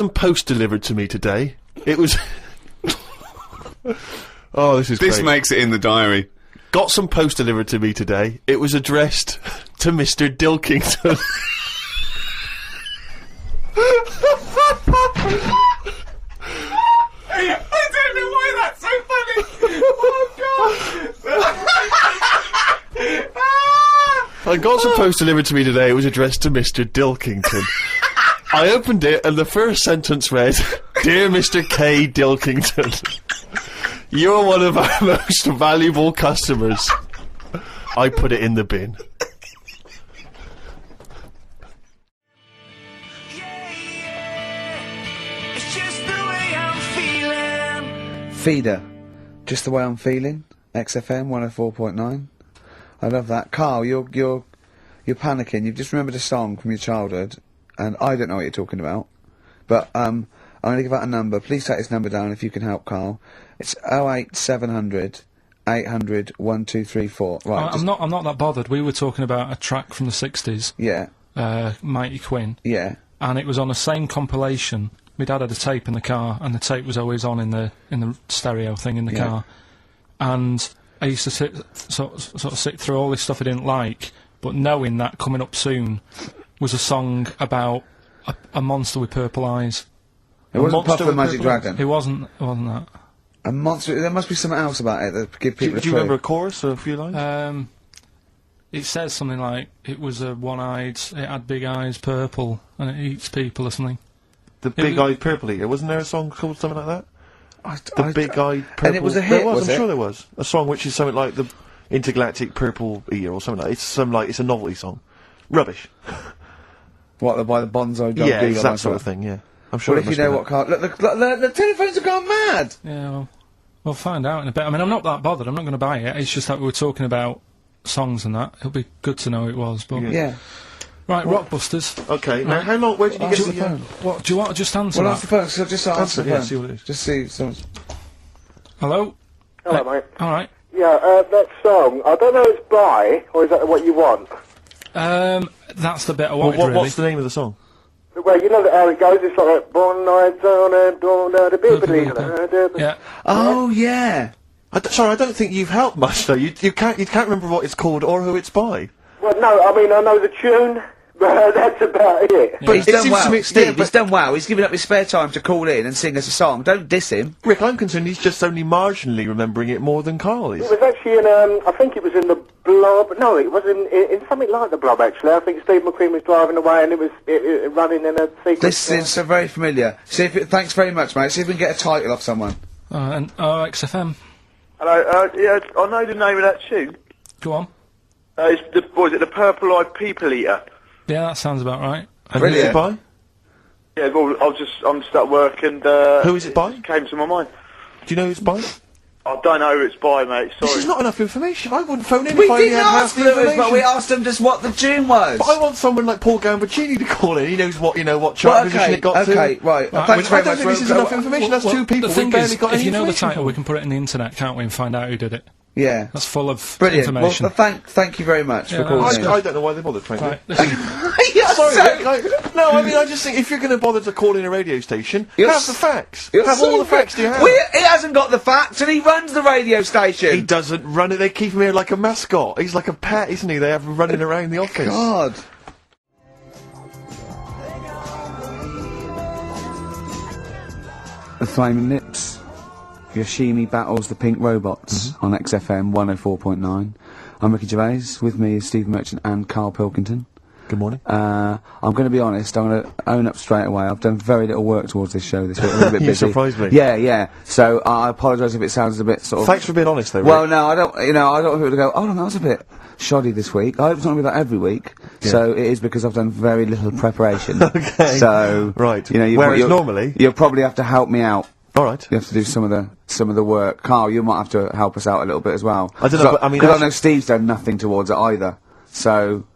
some post delivered to me today. It was... Oh, this is This great. makes it in the diary. Got some post delivered to me today. It was addressed to Mr. DILKINGTON. I don't know why that's so funny. Oh, God. I got some post delivered to me today. It was addressed to Mr. DILKINGTON. I opened it, and the first sentence read, "Dear Mr. K. DILKINGTON, you're one of our most valuable customers." I put it in the bin. Feeder, just the way I'm feeling. XFM 104.9. I love that. Carl, you're panicking. You've just remembered a song from your childhood, and I don't know what you're talking about. But I'm going to give out a number. Please take this number down if you can help, Carl. It's 08700 800 1234. Right. I'm not that bothered. We were talking about a track from the 60s. Yeah. Mighty Quinn. Yeah. And it was on the same compilation. My dad had a tape in the car, and the tape was always on in the stereo thing in the car. And I used to sort of sit through all this stuff I didn't like, but knowing that coming up soon was a song about a monster with purple eyes. It wasn't Puff the Magic Dragon. It wasn't that. A monster. There must be something else about it that give people. Do you remember a chorus or a few lines? It says something like, it was a one-eyed, it had big eyes, purple, and it eats people or something. The big-eyed purple eater. Wasn't there a song called something like that? The big-eyed purple... And it was a hit, I'm was it? sure there was. A song which is something like the Intergalactic Purple Eater or something like that. It's a novelty song. Rubbish. What, by the Bonzo Dog? Yeah, it's that sort of thing, yeah. I'm sure Well, if you know what Carl... Look, the telephones have gone mad! Yeah, well, we'll find out in a bit. I mean, I'm not that bothered. I'm not going to buy it. It's just that we were talking about songs and that. It'll be good to know who it was, but... Yeah. Right, Rockbusters. Okay, now how long... Where did you get the phone? What, do you want to just answer Well, that? answer the phone, so just answer the phone. Yeah, see what it is. Just see someone's... Hello? Hello, mate. Alright. Yeah, that song, I don't know if it's by, or is that what you want? That's the bit I wanted, really. What's the name of the song? Well, you know how it goes, it's like, born nights on a dawn, Yeah. Oh, yeah! Sorry, I don't think you've helped much, though. You can't remember what it's called or who it's by. Well, no, I mean, I know the tune, but that's about it. But he's done well. Steve, Steve, he's done well. He's given up his spare time to call in and sing us a song. Don't diss him. Rick, I'm concerned he's just only marginally remembering it more than Carl is. It was actually in, I think it was in the Blob, no, it was in something like the Blob, actually. I think Steve McQueen was driving away and it was running in a sequence. This is so very familiar. See if thanks very much, mate. See if we can get a title off someone. And XFM. Hello, yeah, I know the name of that tune. Go on. It's the Purple Eyed People Eater? Yeah, that sounds about right. And who's it by? Yeah, well, I'm just at work and, who is it by? It came to my mind. Do you know who it's by? I don't know who it's by, mate, sorry. This is not enough information. I wouldn't phone in We if I only didn't had half ask the Lewis, information. but we asked him just what the tune was. But I want someone like Paul Gambaccini to call in. He knows what chart position it got to. Okay, right. Thanks very I don't much. think this is enough information. That's two people. The thing We've barely is, got if any you know the information title, for. we can put it in the internet, can't we, and find out who did it. Yeah. That's full of Brilliant. information. Well, thank you very much for calling in. I don't know why they bothered, frankly. Right, listen. Sorry, Rick, no, I mean, I just think if you're going to bother to call in a radio station, have the facts. Have all the facts you have. He hasn't got the facts, and he runs the radio station. He doesn't run it. They keep him here like a mascot. He's like a pet, isn't he? They have him running around the office. God. The Flaming Lips. Yoshimi battles the Pink Robots on XFM 104.9. I'm Ricky Gervais. With me is Steve Merchant and Karl Pilkington. Good morning. I'm going to be honest. I'm going to own up straight away. I've done very little work towards this show this week. I'm a little bit You busy. surprised me. Yeah. So I apologise if it sounds a bit sort of. Thanks for being honest, though. Well, Rick. no, I don't. I don't want people to go. Oh, no, that was a bit shoddy this week. I hope it's not going to be that every week. Yeah. So it is because I've done very little preparation. Okay. So right. Whereas normally you'll probably have to help me out. All right. You have to do some of the work. Carl, you might have to help us out a little bit as well. I don't know, but I mean, because I know Steve's done nothing towards it either. So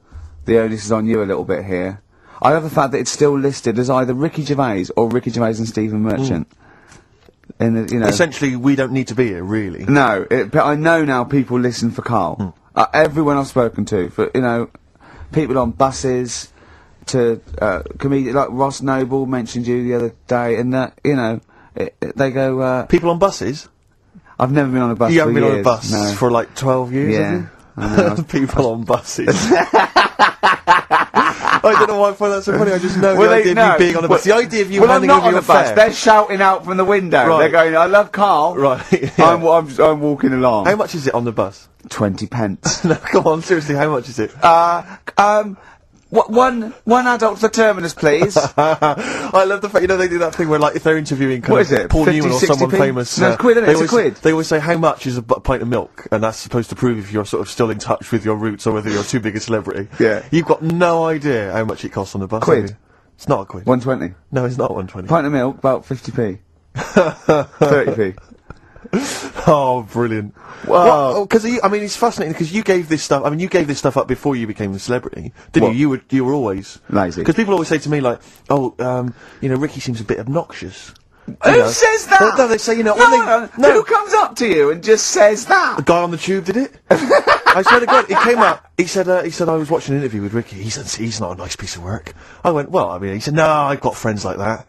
the onus is on you a little bit here. I love the fact that it's still listed as either Ricky Gervais or Ricky Gervais and Stephen Merchant. In the, essentially, we don't need to be here, really. No, but I know now people listen for Carl. Everyone I've spoken to, for people on buses, to comedians like Ross Noble mentioned you the other day, and that they go. People on buses? I've never been on a bus. You for haven't been on a years, bus no. for like 12 years, Yeah. have you? I know. People on buses. I don't know why I find that so funny. I just know Well, the they- idea of no. you being on a bus. The idea of you Well, I'm handing not over on your a bus. fare. They're shouting out from the window. Right. They're going, "I love Carl." Right. yeah. I'm walking along. How much is it on the bus? 20 pence. No, come on, seriously, how much is it? One adult for terminus, please. I love the fact, they do that thing where, like, if they're interviewing kind What of is it, Paul 50, Newman or 60p? someone famous. No, it's quid, isn't it? they It's a always- quid. They always say, how much is a pint of milk? And that's supposed to prove if you're sort of still in touch with your roots or whether you're too big a celebrity. Yeah. You've got no idea how much it costs on the bus. Quid. have you? It's not a quid. 120. No, it's not 120. Pint of milk, about 50p. 30p. Oh, brilliant. Wow. Because, it's fascinating because you gave this stuff, you gave this stuff up before you became a celebrity, didn't What? you? You were always... Lazy. Because people always say to me, like, Ricky seems a bit obnoxious. Who says that? No, they say, No, who comes up to you and just says that? The guy on the tube did it. I swear to God, he came up. He said I was watching an interview with Ricky. He said he's not a nice piece of work. I went, well, he said, no, I've got friends like that.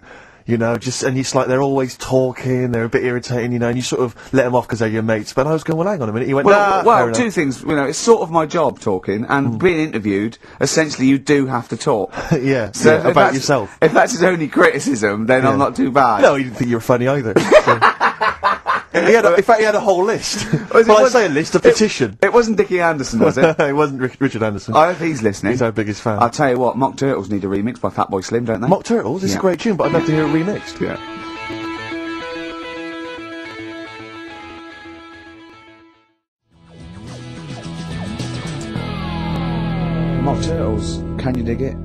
And it's like they're always talking, they're a bit irritating, and you sort of let them off because they're your mates. But I was going, well, hang on a minute. He went, nah, fair Well, enough. two things. It's sort of my job talking, and being interviewed. Essentially, you do have to talk. yeah, So yeah, if about that's- yourself. If that's his only criticism, then I'm not too bad. No, he didn't think you were funny either. So. in fact, he had a whole list. Was it- Well, I was- say a list, a petition. It wasn't Dickie Anderson, was it? It wasn't Richard Anderson. I hope he's listening. He's our biggest fan. I'll tell you what, Mock Turtles need a remix by Fatboy Slim, don't they? Mock Turtles is Yeah. a great tune, but I'd love to hear it remixed. Yeah. Mock Turtles, Can You Dig It?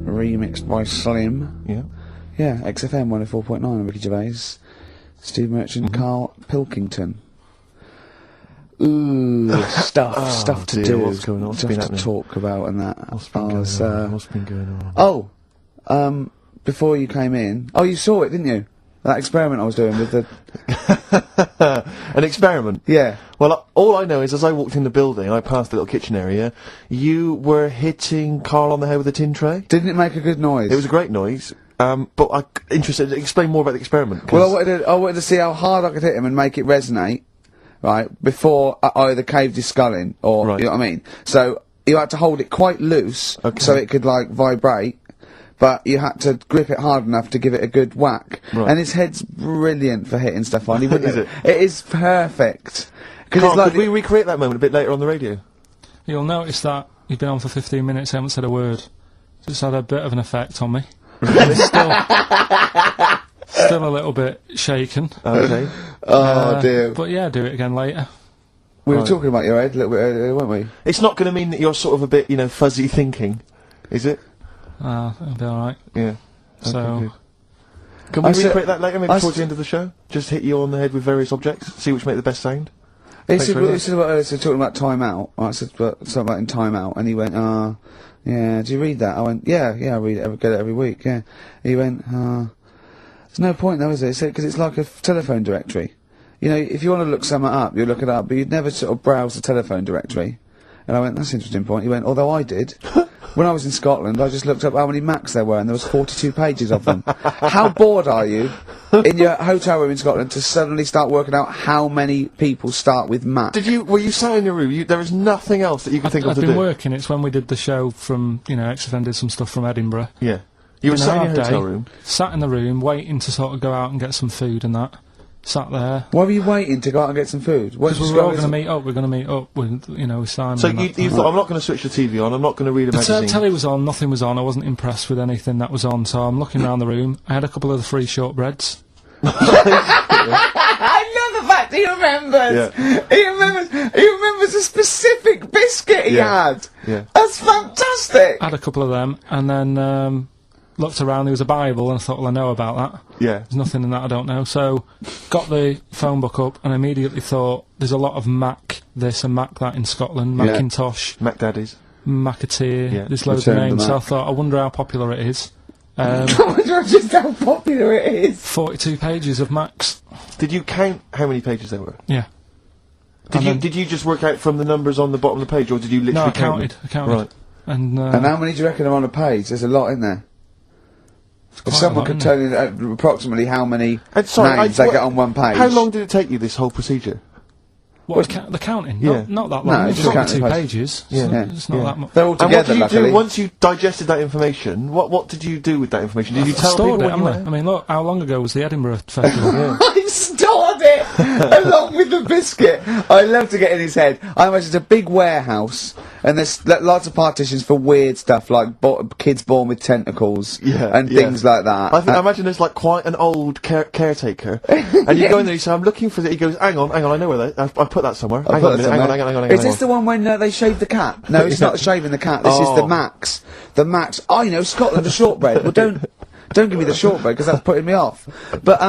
Remixed by Slim. Yeah. Yeah, XFM 104.9, Ricky Gervais, Steve Merchant, Karl Pilkington. Ooh, stuff to dear, do, what's going on? What's been stuff to happening? talk about and that. What's been going was, on? What's been going on? before you came in, you saw it, didn't you? That experiment I was doing with the... An experiment? Yeah. Well, all I know is as I walked in the building, I passed the little kitchen area, you were hitting Carl on the head with a tin tray. Didn't it make a good noise? It was a great noise, but I'm interested, explain more about the experiment. 'cause- Well, I wanted to see how hard I could hit him and make it resonate, right, before I either caved his skull in, or, Right. you know what I mean? So, you had to hold it quite loose, Okay. so it could, vibrate, but you had to grip it hard enough to give it a good whack. Right. And his head's brilliant for hitting stuff on. He wouldn't- Is it? It is perfect. Because Carl, it's like... could we recreate that moment a bit later on the radio? You'll notice that you've been on for 15 minutes, I haven't said a word. It's had a bit of an effect on me. Still a little bit shaken. Okay. Oh, dear. But yeah, do it again later. We were Right. talking about your head a little bit earlier, weren't we? It's not going to mean that you're sort of a bit, fuzzy thinking, is it? It'll be alright. Yeah. So, Okay, good. Can we I said- recreate that later, maybe I towards s- the end of the show? Just hit you on the head with various objects, see which make the best sound? He Thanks said, very he much. said about earlier, so talking about time out. I said something about in time out, and he went, yeah, do you read that? I went, yeah, I read it, get it every week, yeah. He went, there's no point though, is there? He said, because it's like a telephone directory. If you want to look something up, you look it up, but you'd never sort of browse the telephone directory. And I went, that's an interesting point. He went, although I did. When I was in Scotland, I just looked up how many Macs there were, and there was 42 pages of them. How bored are you in your hotel room in Scotland to suddenly start working out how many people start with Mac? Were you sat in your room, there was nothing else that you could think of I've to been do? working. It's when we did the show from, XFM did some stuff from Edinburgh. Yeah. You were Been a sat in hard your hotel day, room? Sat in the room, waiting to sort of go out and get some food and that. Sat there. Why were you waiting to go out and get some food? Because we were all going to meet up. We're going to meet up with, with Simon. So and you that. thought, I'm not going to switch the TV on, I'm not going to read a The magazine. telly was on, nothing was on, I wasn't impressed with anything that was on, so I'm looking around the room. I had a couple of the free shortbreads. I love the fact he remembers. Yeah. He remembers a specific biscuit he Yeah. had. Yeah. That's fantastic. I had a couple of them, and then looked around, there was a Bible, and I thought, well, I know about that. Yeah. There's nothing in that I don't know. So, got the phone book up, and immediately thought, there's a lot of Mac this and Mac that in Scotland, Yeah. Macintosh, Mac Daddies. Macateer, Yeah. there's loads Return of to names. So I Mac. thought, I wonder how popular it is. I wonder just how popular it is. 42 pages of Macs. Did you count how many pages there were? Yeah. Did And you then- did you just work out from the numbers on the bottom of the page, or did you literally No, I count counted. them? I counted. Right. And how many do you reckon are on a page? There's a lot in there. If quite a someone lot, could isn't tell you approximately how many And sorry, names they get on one page. How long did it take you, this whole procedure? What, the counting? Yeah. Not that No, long. it's It's just got counting two pages. pages. Yeah. Yeah. It's not that much. They're all And what together, did you luckily. do once you digested that information? What did you do with that information? Did you tell Stored people it, when you haven't I? went? I mean, look, how long ago was the Edinburgh Festival? I stored it along with the biscuit. I love to get in his head. I imagine it's a big warehouse, and there's lots of partitions for weird stuff like kids born with tentacles and things like that. I imagine there's like quite an old caretaker, and you go in there. You say, "I'm looking for that." He goes, "Hang on, I know where that. I put that somewhere. Hang on a minute, hang on. Is this the one when they shave the cat? No, it's not shaving the cat. This is the Max. The Max. I know Scotland, the shortbread. Well, don't give me the shortbread because that's putting me off. But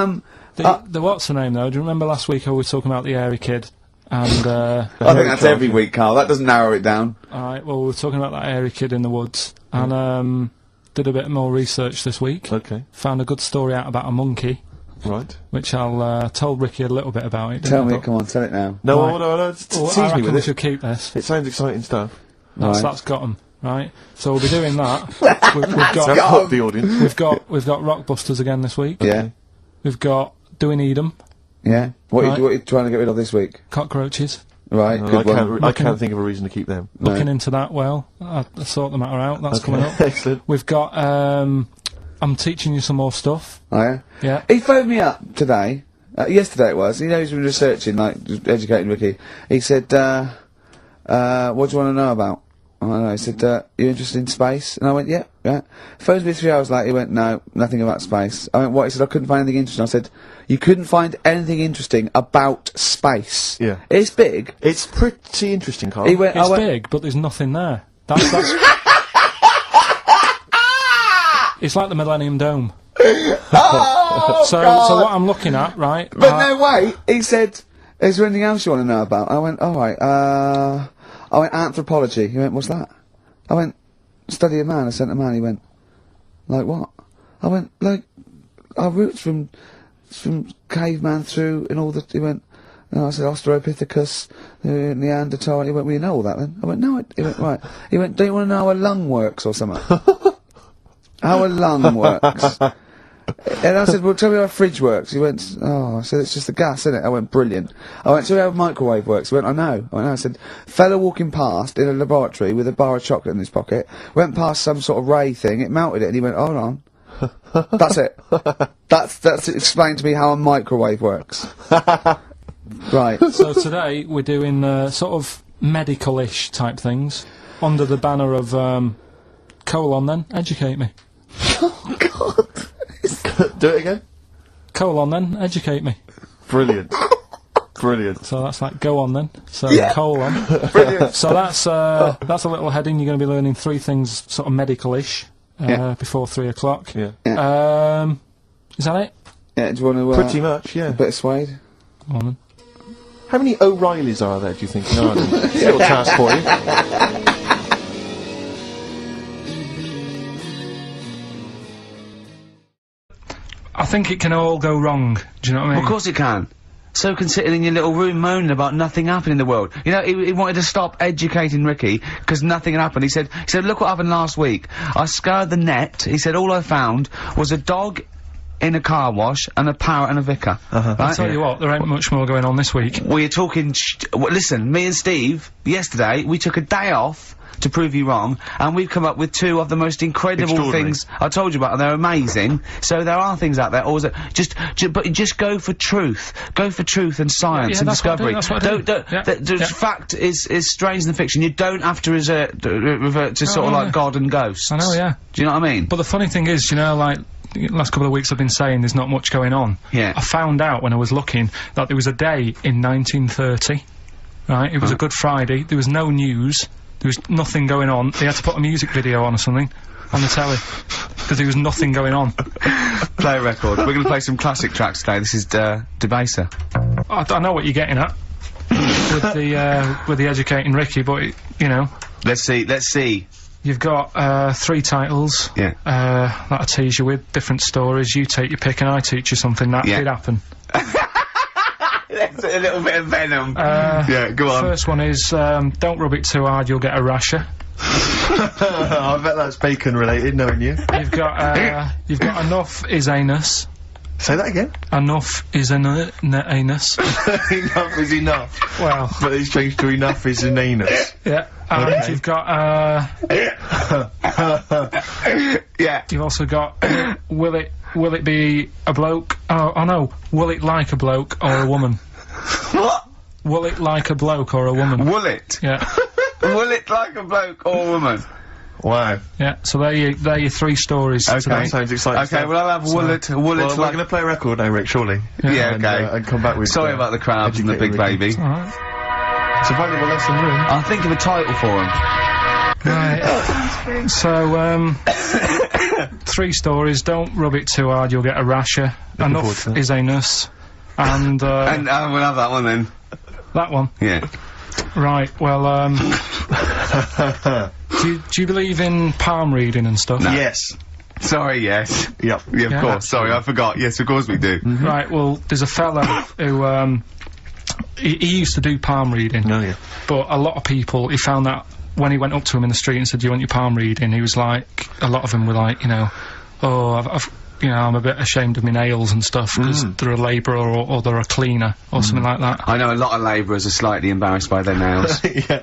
the what's her name though? Do you remember last week I was talking about the hairy kid? And I think that's every week, Carl. That doesn't narrow it down. alright, well we were talking about that hairy kid in the woods, and did a bit more research this week. Okay. Found a good story out about a monkey, Right. which I'll told Ricky a little bit about it. Tell didn't I? me, come on, tell it now. No, Right. no, Well, I tease me reckon with we it. should keep this. It sounds exciting stuff. That's got 'em, right? So we'll be doing that. we've That's got hooked the audience. we've got Rockbusters again this week. Yeah, We've got Do We Need 'Em? yeah. What Right. are you trying to get rid of this week? Cockroaches. Right, I good one. can't think of a reason to keep them. Looking into that, well, I'll sort the matter out. That's coming up. Excellent. We've got I'm teaching you some more stuff. Oh, yeah? Yeah. He phoned me up today. Yesterday it was. He knows he's been researching, like, just educating Ricky. He said, what do you want to know about? I don't know. He said, you interested in space? And I went, yeah. Phones me 3 hours later. He went, no, nothing about space. I went, what? He said, I couldn't find anything interesting. I said, you couldn't find anything interesting about space. Yeah. It's big. It's pretty interesting, Carl. He went, It's big, but there's nothing there. That's it's like the Millennium Dome. oh, So what I'm looking at, right? But no, wait. He said, is there anything else you want to know about? I went, alright, I went, anthropology. He went, what's that? I went, study a man, I sent a man. He went, like what? I went, like, our roots from caveman through and all the, he went, and I said, Australopithecus, Neanderthal. He went, well, you know all that then? I went, no, he went, right. He went, do you want to know how a lung works or something? How a lung works? And I said, well, tell me how a fridge works. He went, oh, I said, it's just the gas, isn't it? I went, brilliant. I went, tell me how a microwave works. He went, I know. I went, no. I said, fella walking past in a laboratory with a bar of chocolate in his pocket, went past some sort of ray thing, it melted it, and he went, hold on. That's it. That's explained to me how a microwave works. Right. So today we're doing sort of medical-ish type things under the banner of colon. Then educate me. Oh, God. Do it again. Colon. Then educate me. Brilliant. Brilliant. So that's like go on then. So Yeah. colon. Brilliant. So that's a little heading. You're going to be learning 3 things sort of medical-ish Yeah. before 3 o'clock. Yeah. Is that it? Yeah, do you want to, Pretty much, yeah. a bit of suede? Go on then. How many O'Reillys are there, do you think? No, little task for you. I think it can all go wrong. Do you know what I mean? Of course it can. So can sitting in your little room moaning about nothing happening in the world. You know, he wanted to stop educating Ricky because nothing had happened. He said, look what happened last week. I scoured the net. He said, all I found was a dog in a car wash and a parrot and a vicar. I'll Right? tell you what, there ain't much more going on this week. We're talking, listen, me and Steve, yesterday, we took a day off to prove you wrong, and we've come up with 2 of the most incredible Extraordinary. things I told you about, and they're amazing. So there are things out there, or is it but just go for truth. Go for truth and science Yeah, and that's what I do, discovery. that's what I do. Don't, Yeah, the yeah. fact is stranger than fiction. You don't have to revert to sort of yeah. like God and ghosts. I know, yeah. Do you know what I mean? But the funny thing is, you know, like, the last couple of weeks I've been saying there's not much going on. Yeah. I found out when I was looking that there was a day in 1930, right? It was a Good Friday, there was no news, there was nothing going on, they had to put a music video on or something, on the telly, because there was nothing going on. Play a record. We're gonna play some classic tracks today. This is, Debaser. I know what you're getting at, with the educating Ricky, but, you know, Let's see. you've got 3 titles Yeah. that I tease you with, different stories, you take your pick and I teach you something, that Yeah. did happen. That's a little bit of venom. Yeah, go on. First one is, don't rub it too hard, you'll get a rasher. I bet that's bacon related, knowing you. You've got enough is anus. Say that again. Enough is anus. Enough is enough. Well, But it's changed to enough is an anus. yeah. And Okay. you've got Yeah. you've also got will it be a bloke? Oh no. Will it like a bloke or a woman? What? Will it like a bloke or a woman? Will it? Yeah. Will it like a bloke or a woman? Wow. Yeah. So there your 3 stories Okay. today. That sounds exciting. Okay, stuff. well I'll have will it Well, we're like... going to play a record now, Rick, surely. Yeah, And, okay. and come back with... Sorry about the crowds and the big Educated Ricky. baby. All right. It's a valuable lesson room. I'll think of a title for him. Right. So 3 stories. Don't rub it too hard. You'll get a rasher. forward Enough to that. is anus. And And we'll have that one then. that one. Yeah. Right. Well, do you believe in palm reading and stuff? Yes. Sorry, yes. Yep. Yeah, of Yeah. course. Sorry, I forgot. Yes, of course we do. Right. Well, there's a fella who he used to do palm reading, No, yeah. but a lot of people he found that when he went up to him in the street and said, "Do you want your palm reading?" He was like, a lot of them were like, "Oh, I've I'm a bit ashamed of my nails and stuff because they're a labourer or they're a cleaner or something like that." I know a lot of labourers are slightly embarrassed by their nails. Yeah.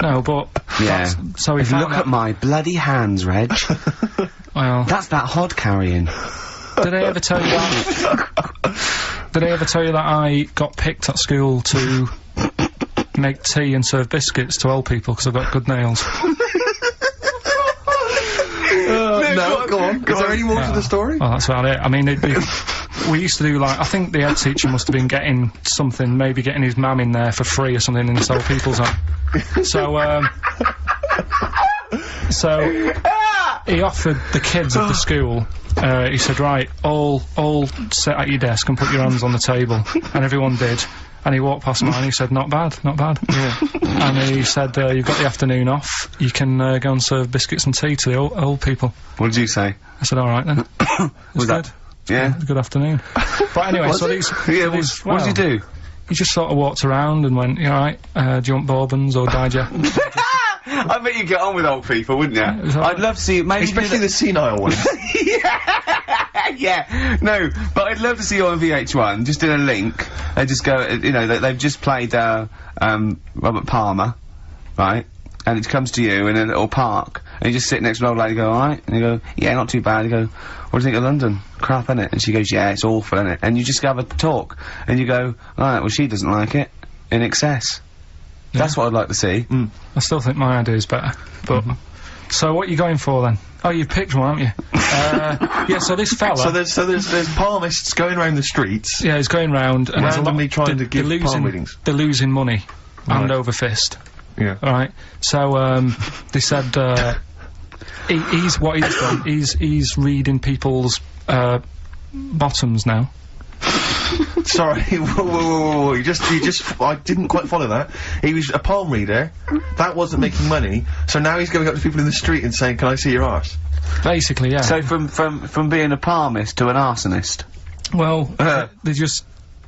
No, but Yeah. so he found Look out. at my bloody hands, Reg. Well, That's that hod carrying. did I ever tell you that? Did I ever tell you that I got picked at school to make tea and serve biscuits to old people because I've got good nails? No, go on. Is there any more to the story? Well, that's about it. I mean, we used to do like, I think the head teacher must have been getting something, maybe getting his mum in there for free or something in this old people's home. So he offered the kids of the school, he said, right, all sit at your desk and put your hands on the table. And everyone did. And he walked past mine and he said, not bad, not bad. Yeah. And he said, you've got the afternoon off, you can go and serve biscuits and tea to the old people. What did you say? I said, alright then. Was good. that? Yeah. Good afternoon. But anyway, so these... Yeah. these- What did you do? He just sort of walked around and went, you alright, do you want bourbons or digest? I bet you get on with old people, wouldn't you? was alright. I'd love to see you. Maybe Especially the senile ones. yeah, no, but I'd love to see you on VH1, just in a link, they just go, they've just played, Robert Palmer, right, and it comes to you in a little park, and you just sit next to an old lady and go, alright, and you go, yeah, not too bad, you go, what do you think of London? Crap, innit? And she goes, yeah, it's awful, innit? And you just have a talk, and you go, alright, well she doesn't like it, in excess. That's what I'd like to see. I still think my idea is better, but... So what are you going for then? Oh, you've picked one, haven't you? Yeah, so this fella... So there's palmists going around the streets. Yeah, he's going round and there's a lot- Randomly trying to they're give palm losing, readings. They're losing money, hand Right. over fist. Yeah. Alright, so, they said, he's what he's done, he's reading people's, bottoms now. Sorry, whoa. You just, I didn't quite follow that. He was a palm reader, that wasn't making money, so now he's going up to people in the street and saying, can I see your arse? Basically, yeah. So from being a palmist to an arsonist. Well, they just...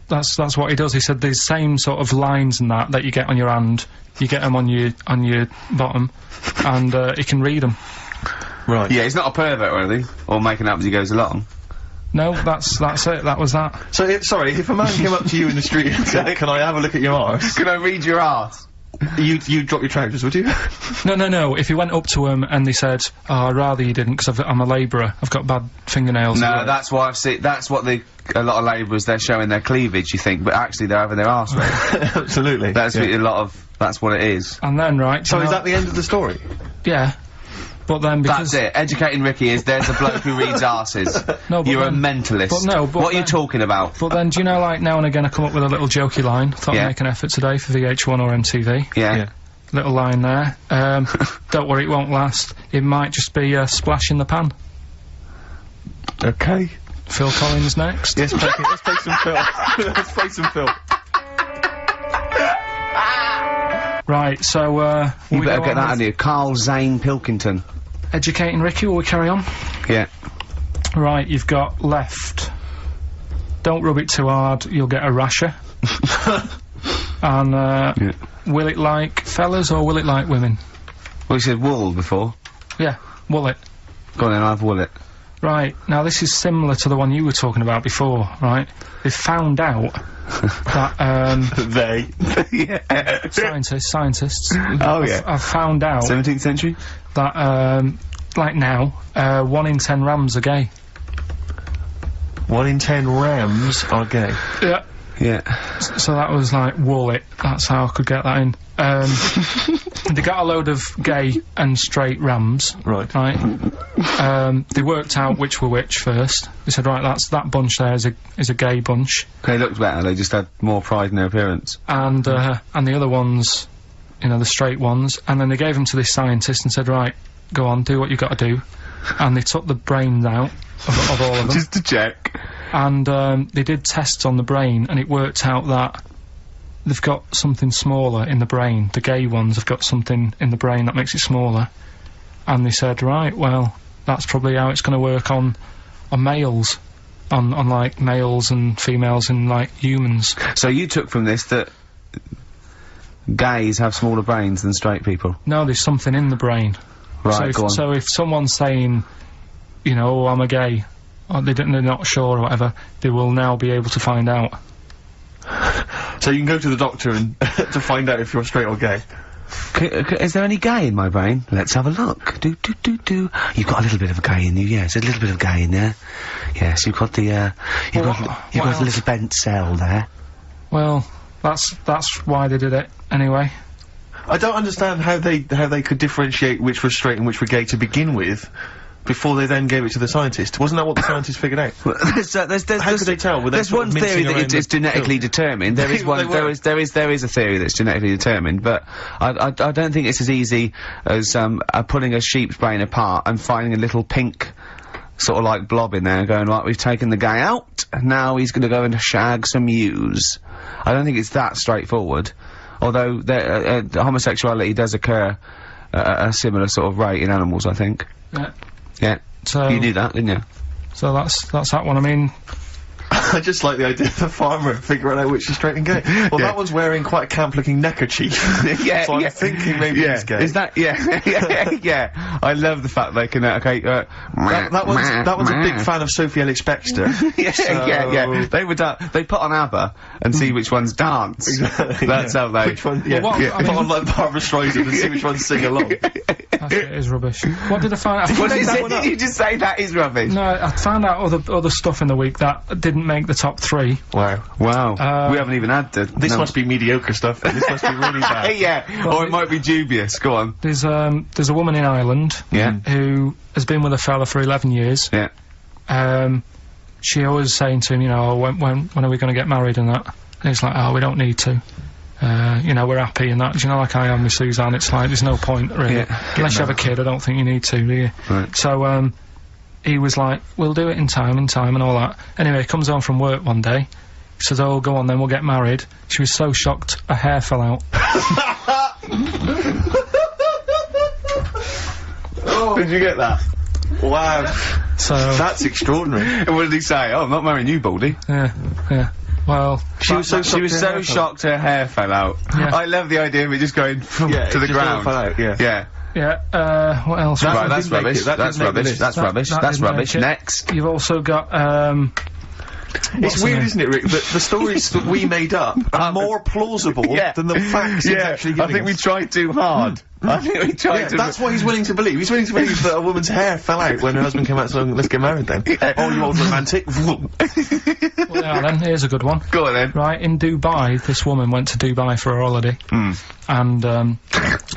That's what he does. He said these same sort of lines and that you get on your hand, you get them on your bottom, and he can read them. Right. Yeah, he's not a pervert or anything, or making up as he goes along. No, that's it. That was that. So, if a man came up to you in the street and said, can I have a look at your arse? Can I read your arse? You'd drop your trousers, would you? No. If he went up to him and they said, "Oh, I'd rather you didn't, because I'm a labourer. I've got bad fingernails." No, that's why I've seen. That's what a lot of labourers, they're showing their cleavage. You think, but actually they're having their arse read. Absolutely. That's yeah. That's what it is. And then right. So you is know- that the end of the story? Yeah. But then because That's it. Educating Ricky is there's a bloke who reads arses. No, but You're a then- mentalist. but no, but what are you then- talking about? But then, do you know, like now and again, I come up with a little jokey line. Thought Yeah. I'd make an effort today for VH1 or MTV. Yeah. Little line there. Don't worry, it won't last. It might just be a splash in the pan. Okay. Phil Collins next. Yes, let's play some film. Let's play some film. Right, so You we better go get on that with out of you. Karl Pilkington. Educating Ricky, will we carry on? Yeah. Right, you've got left. Don't rub it too hard, you'll get a rasher. And Yeah. will it like fellas or will it like women? Well, you said wool before. Yeah, Woolet. Go on then, I'll have Woolet. Right, now this is similar to the one you were talking about before, right? They found out that, They. Yeah. scientists. Oh, yeah. I've found out 17th century? that, like now, 1 in 10 rams are gay. 1 in 10 rams are gay. Yeah. Yeah. So that was like Woolet. That's how I could get that in. They got a load of gay and straight rams. Right. Right. They worked out which were which first. They said, right, that bunch there is a gay bunch, They looked better, they just had more pride in their appearance. and the other ones, you know, the straight ones. And then they gave them to this scientist and said, right, go on, do what you got to do. And they took the brains out of all of them. Just to check. And they did tests on the brain, and it worked out that they've got something smaller in the brain. The gay ones have got something in the brain that makes it smaller. And they said, right, well, that's probably how it's going to work on males. On like males and females and like humans. So you took from this that gays have smaller brains than straight people? No, there's something in the brain. Right, go on. So if someone's saying, you know, oh, I'm a gay, or they're not sure or whatever, they will now be able to find out. So you can go to the doctor and to find out if you're straight or gay. Is there any gay in my brain? Let's have a look. Do. You've got a little bit of gay in you, yes. There's a little bit of gay in there. Yes, you've got the, you've got a little bent cell there. Well, that's why they did it anyway. I don't understand how they could differentiate which was straight and which were gay to begin with, before they then gave it to the scientist. Wasn't that what the scientists figured out? How could they tell? Were they There's sort one of mincing theory that around it's the genetically pill? determined. There is one. There is a theory that's genetically determined, but I don't think it's as easy as pulling a sheep's brain apart and finding a little pink sort of like blob in there and going, right, we've taken the guy out, and now he's going to go and shag some ewes. I don't think it's that straightforward. Although homosexuality does occur at a similar sort of rate in animals, I think. Yeah. Yeah. So You knew that, didn't you? So that's that one. I mean, I just like the idea of the farmer figuring out which is straight and gay. Well, Yeah. that one's wearing quite a camp-looking neckerchief. Yeah, so I'm yeah. thinking maybe he's gay. Is that yeah? I love the fact they can that one's a big fan of Sophie Ellis-Bextor. yeah. They put on ABBA and see which ones dance. Exactly, That's yeah. how they. Which one? Yeah. Well, I Put mean- on like Barbara Streisand and see which ones sing along. that shit is rubbish. What did I find out? What made that did one up? you just say? That is rubbish. No, I found out other stuff in the week that didn't make the top 3. Wow. Wow. We haven't even had the. This must be mediocre stuff. This must be really bad. yeah. Or it might be dubious. Go on. There's a woman in Ireland Yeah. who has been with a fella for 11 years. Yeah. She always saying to him, you know, when are we going to get married and that? And he's like, oh, we don't need to. You know, we're happy and that. Do you know, like I am with Suzanne, it's like, there's no point, really. Yeah. Unless you have a kid, I don't think you need to, do you? Right. So, he was like, we'll do it in time and all that. Anyway, he comes home from work one day. He says, oh, go on then, we'll get married. She was so shocked, her hair fell out. Did you get that? Wow. So, That's extraordinary. What did he say? Oh, I'm not marrying you, Baldy. yeah. Well, She was so She was so shocked her hair fell out. Yeah. I love the idea of it just going to the ground. Fell out, yeah. Yeah. what else? That Right, one that's didn't make rubbish. it. That That's didn't make the rubbish. list. That's rubbish. that That's didn't rubbish. make it. Next. You've also got, It's weird, isn't it, Rick, that the stories that we made up are more plausible than the facts he's actually giving I think we us. tried too hard. I think we tried Yeah, to. that's what he's willing to believe. He's willing to believe that a woman's hair fell out when her husband came out saying, let's get married then. Oh, you old romantic. well, yeah, then, here's a good one. Go on then. Right, in Dubai, this woman went to Dubai for her holiday. And,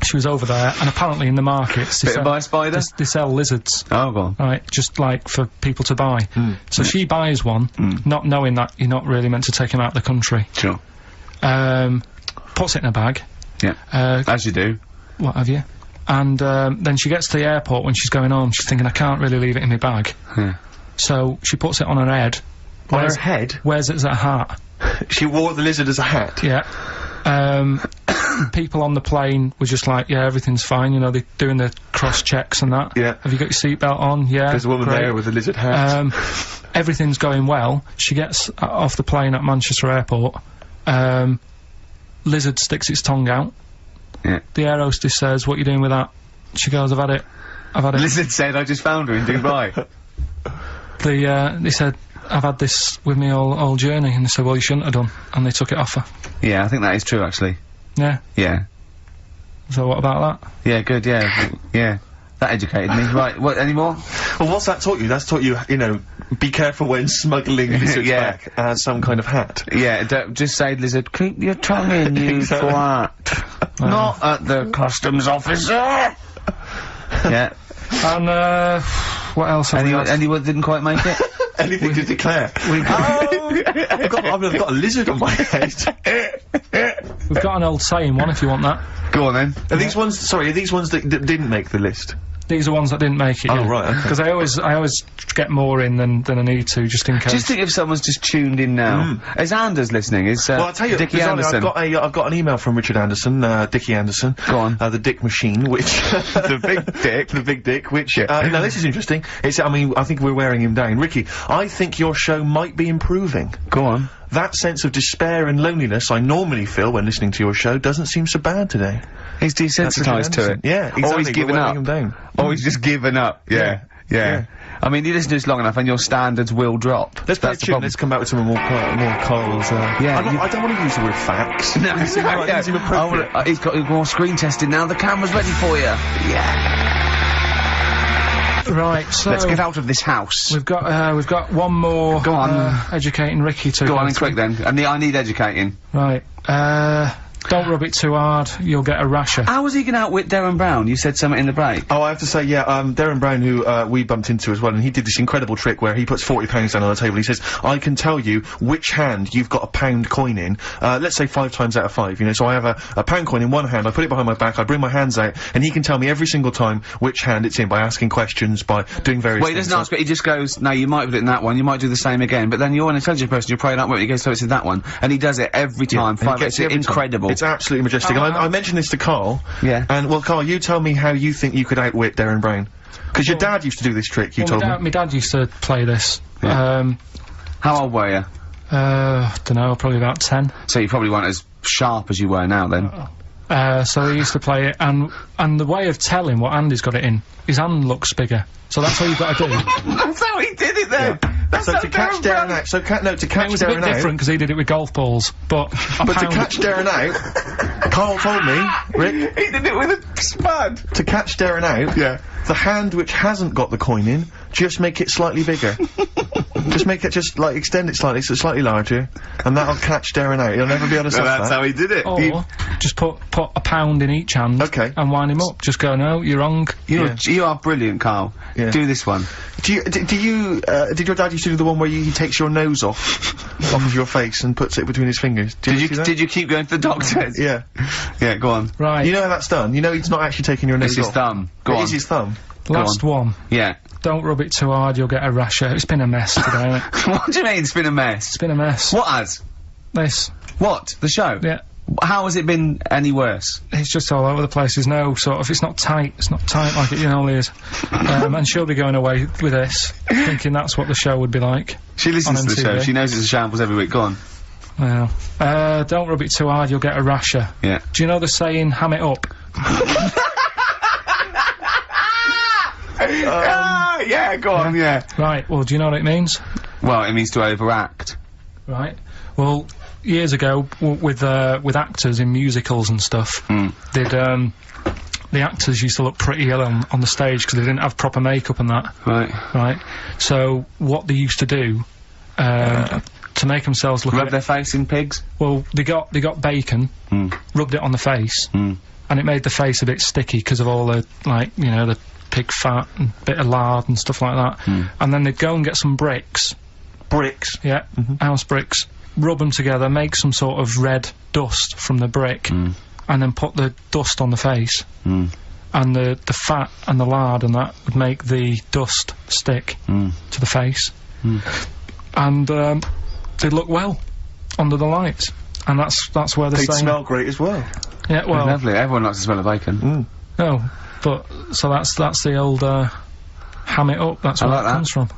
she was over there, and apparently in the markets, Bitten by a spider? they sell lizards. Oh, go on. Right, just like for people to buy. So she buys one, not knowing that you're not really meant to take him out of the country. Sure. Puts it in a bag. Yeah. As you do. What have you? And then she gets to the airport when she's going home, she's thinking, I can't really leave it in my bag. Yeah. So she puts it on her head. On her head? Wears it as a hat. She wore the lizard as a hat. Yeah. People on the plane were just like, yeah, everything's fine, you know, they're doing the cross-checks and that. Yeah. Have you got your seatbelt on? Yeah. There's a woman great. there with a lizard hat. Everything's going well. She gets off the plane at Manchester Airport. Lizard sticks its tongue out. Yeah. The air hostess says, what are you doing with that? She goes, I've had it. Lizard said, I just found her in Dubai. They said, I've had this with me all journey, and they said, well, you shouldn't have done, and they took it off her. Yeah, I think that is true, actually. Yeah. Yeah. So what about that? Yeah, good, yeah. Yeah. That educated me. Right, what, any more? Well, what's that taught you? That's taught you, you know, be careful when smuggling lizards Yeah. back as some kind of hat. Yeah, don't just say, Lizard, keep your tongue in, you Exactly. twat. Not at the customs officer! Yeah. And, what else have we got? Anyone didn't quite make it? Anything to declare. I've got a lizard on my head. We've got an old saying one, if you want that. Go on then. Are these ones, sorry, are these ones that didn't make the list? These are ones that didn't make it. Oh, right, okay. Because I always get more in than I need to, just in case. Just think if someone's just tuned in now. Is Anders listening? Is, Well, I'll tell you, Dickie bizarrely, Anderson? I've got an email from Richard Anderson, Dickie Anderson. Go on. The Dick Machine, which... The big dick. The big dick, which, now this is interesting. I think we're wearing him down. Ricky, I think your show might be improving. Go on. That sense of despair and loneliness I normally feel when listening to your show doesn't seem so bad today. He's desensitised to it. Yeah, exactly. Or he's given We're up. wearing him down. Or he's just given up. Yeah. Yeah. I mean, you listen to this long enough and your standards will drop. Let's play a That's the tune. problem. Let's come back with some more Carl's, Yeah, I don't want to use the word facts. No, It seems like- it seems appropriate. he's got more screen testing now. The camera's ready for you. Right, so... Let's get out of this house. We've got one more... Go on. Educating Ricky to... Go on, quick then. I need educating. Right, don't rub it too hard, you'll get a rasher. How was he gonna outwit Darren Brown? You said something in the break. Oh, I have to say, yeah, Darren Brown, who, we bumped into as well, and he did this incredible trick where he puts £40 down on the table. He says, I can tell you which hand you've got a pound coin in, let's say 5 times out of 5, you know, so I have a pound coin in one hand, I put it behind my back, I bring my hands out, and he can tell me every single time which hand it's in by asking questions, by doing various Well, he things. doesn't ask, but he just goes, no, you might put it in that one, you might do the same again, but then you're an intelligent person, you're probably not, he goes, so it's in that one, and he does it every time, and he five, gets it's it every time. incredible. It's absolutely majestic. And I mentioned this to Carl. Yeah. And, well, Carl, you tell me how you think you could outwit Darren Brown. Because your dad used to do this trick, you told me. My dad used to play this. Yeah. How old were you? Dunno, probably about 10. So you probably weren't as sharp as you were now then. So he used to play it, and the way of telling what hand he's got it in, his hand looks bigger. So that's what you've got to do. That's how he did it then! That's So how to catch Darren out, to catch It was a bit Darren out, different because he did it with golf balls, but... but to catch Darren out, Carl told me, Rick, He did it with a spud! to catch Darren out, the hand which hasn't got the coin in, just make it slightly bigger. just like, extend it slightly, so it's slightly larger, and that'll catch Darren out. He'll never be able to stop That's that. how he did it. Or just put a pound in each hand Okay. and wind him up. Just go, no, you're wrong. You are brilliant, Carl. Yeah. Do this one. Did your dad used to do the one where he takes your nose off of your face and puts it between his fingers? Did you keep going to the doctors? Yeah. Yeah, go on. Right. You know how that's done? You know he's not actually taking your nose It's his off. thumb. Go It on. is his thumb. Last one. Yeah. Don't rub it too hard, you'll get a rasher. It's been a mess today, hasn't it? What do you mean it's been a mess? It's been a mess. What has? This. What? The show? Yeah. How has it been any worse? It's just all over the place. There's no sort of... It's not tight like it normally is. And she'll be going away with this, thinking that's what the show would be like. She listens On to the show. MTV. She knows it's a shambles every week. Go on. Well, don't rub it too hard, you'll get a rasher. Yeah. Do you know the saying, ham it up? Yeah, go on, yeah. Right, well, do you know what it means? Well, it means to overact. Right. Well, years ago, with actors in musicals and stuff, the actors used to look pretty ill on the stage because they didn't have proper makeup and that. Right. Right. So, what they used to do, to make themselves look Rub their face in pigs? well, they got bacon, rubbed it on the face, and it made the face a bit sticky because of all the, like, you know, the pig fat and bit of lard and stuff like that. And then they'd go and get some bricks. Bricks. Yeah, house bricks. Rub them together, make some sort of red dust from the brick, and then put the dust on the face. And the fat and the lard and that would make the dust stick to the face. And they'd look well under the lights. And that's where they're They'd saying... smell great as well. Yeah, well... Lovely. Everyone likes the smell of bacon. No, but so that's the old ham it up. That's where like it that. comes from.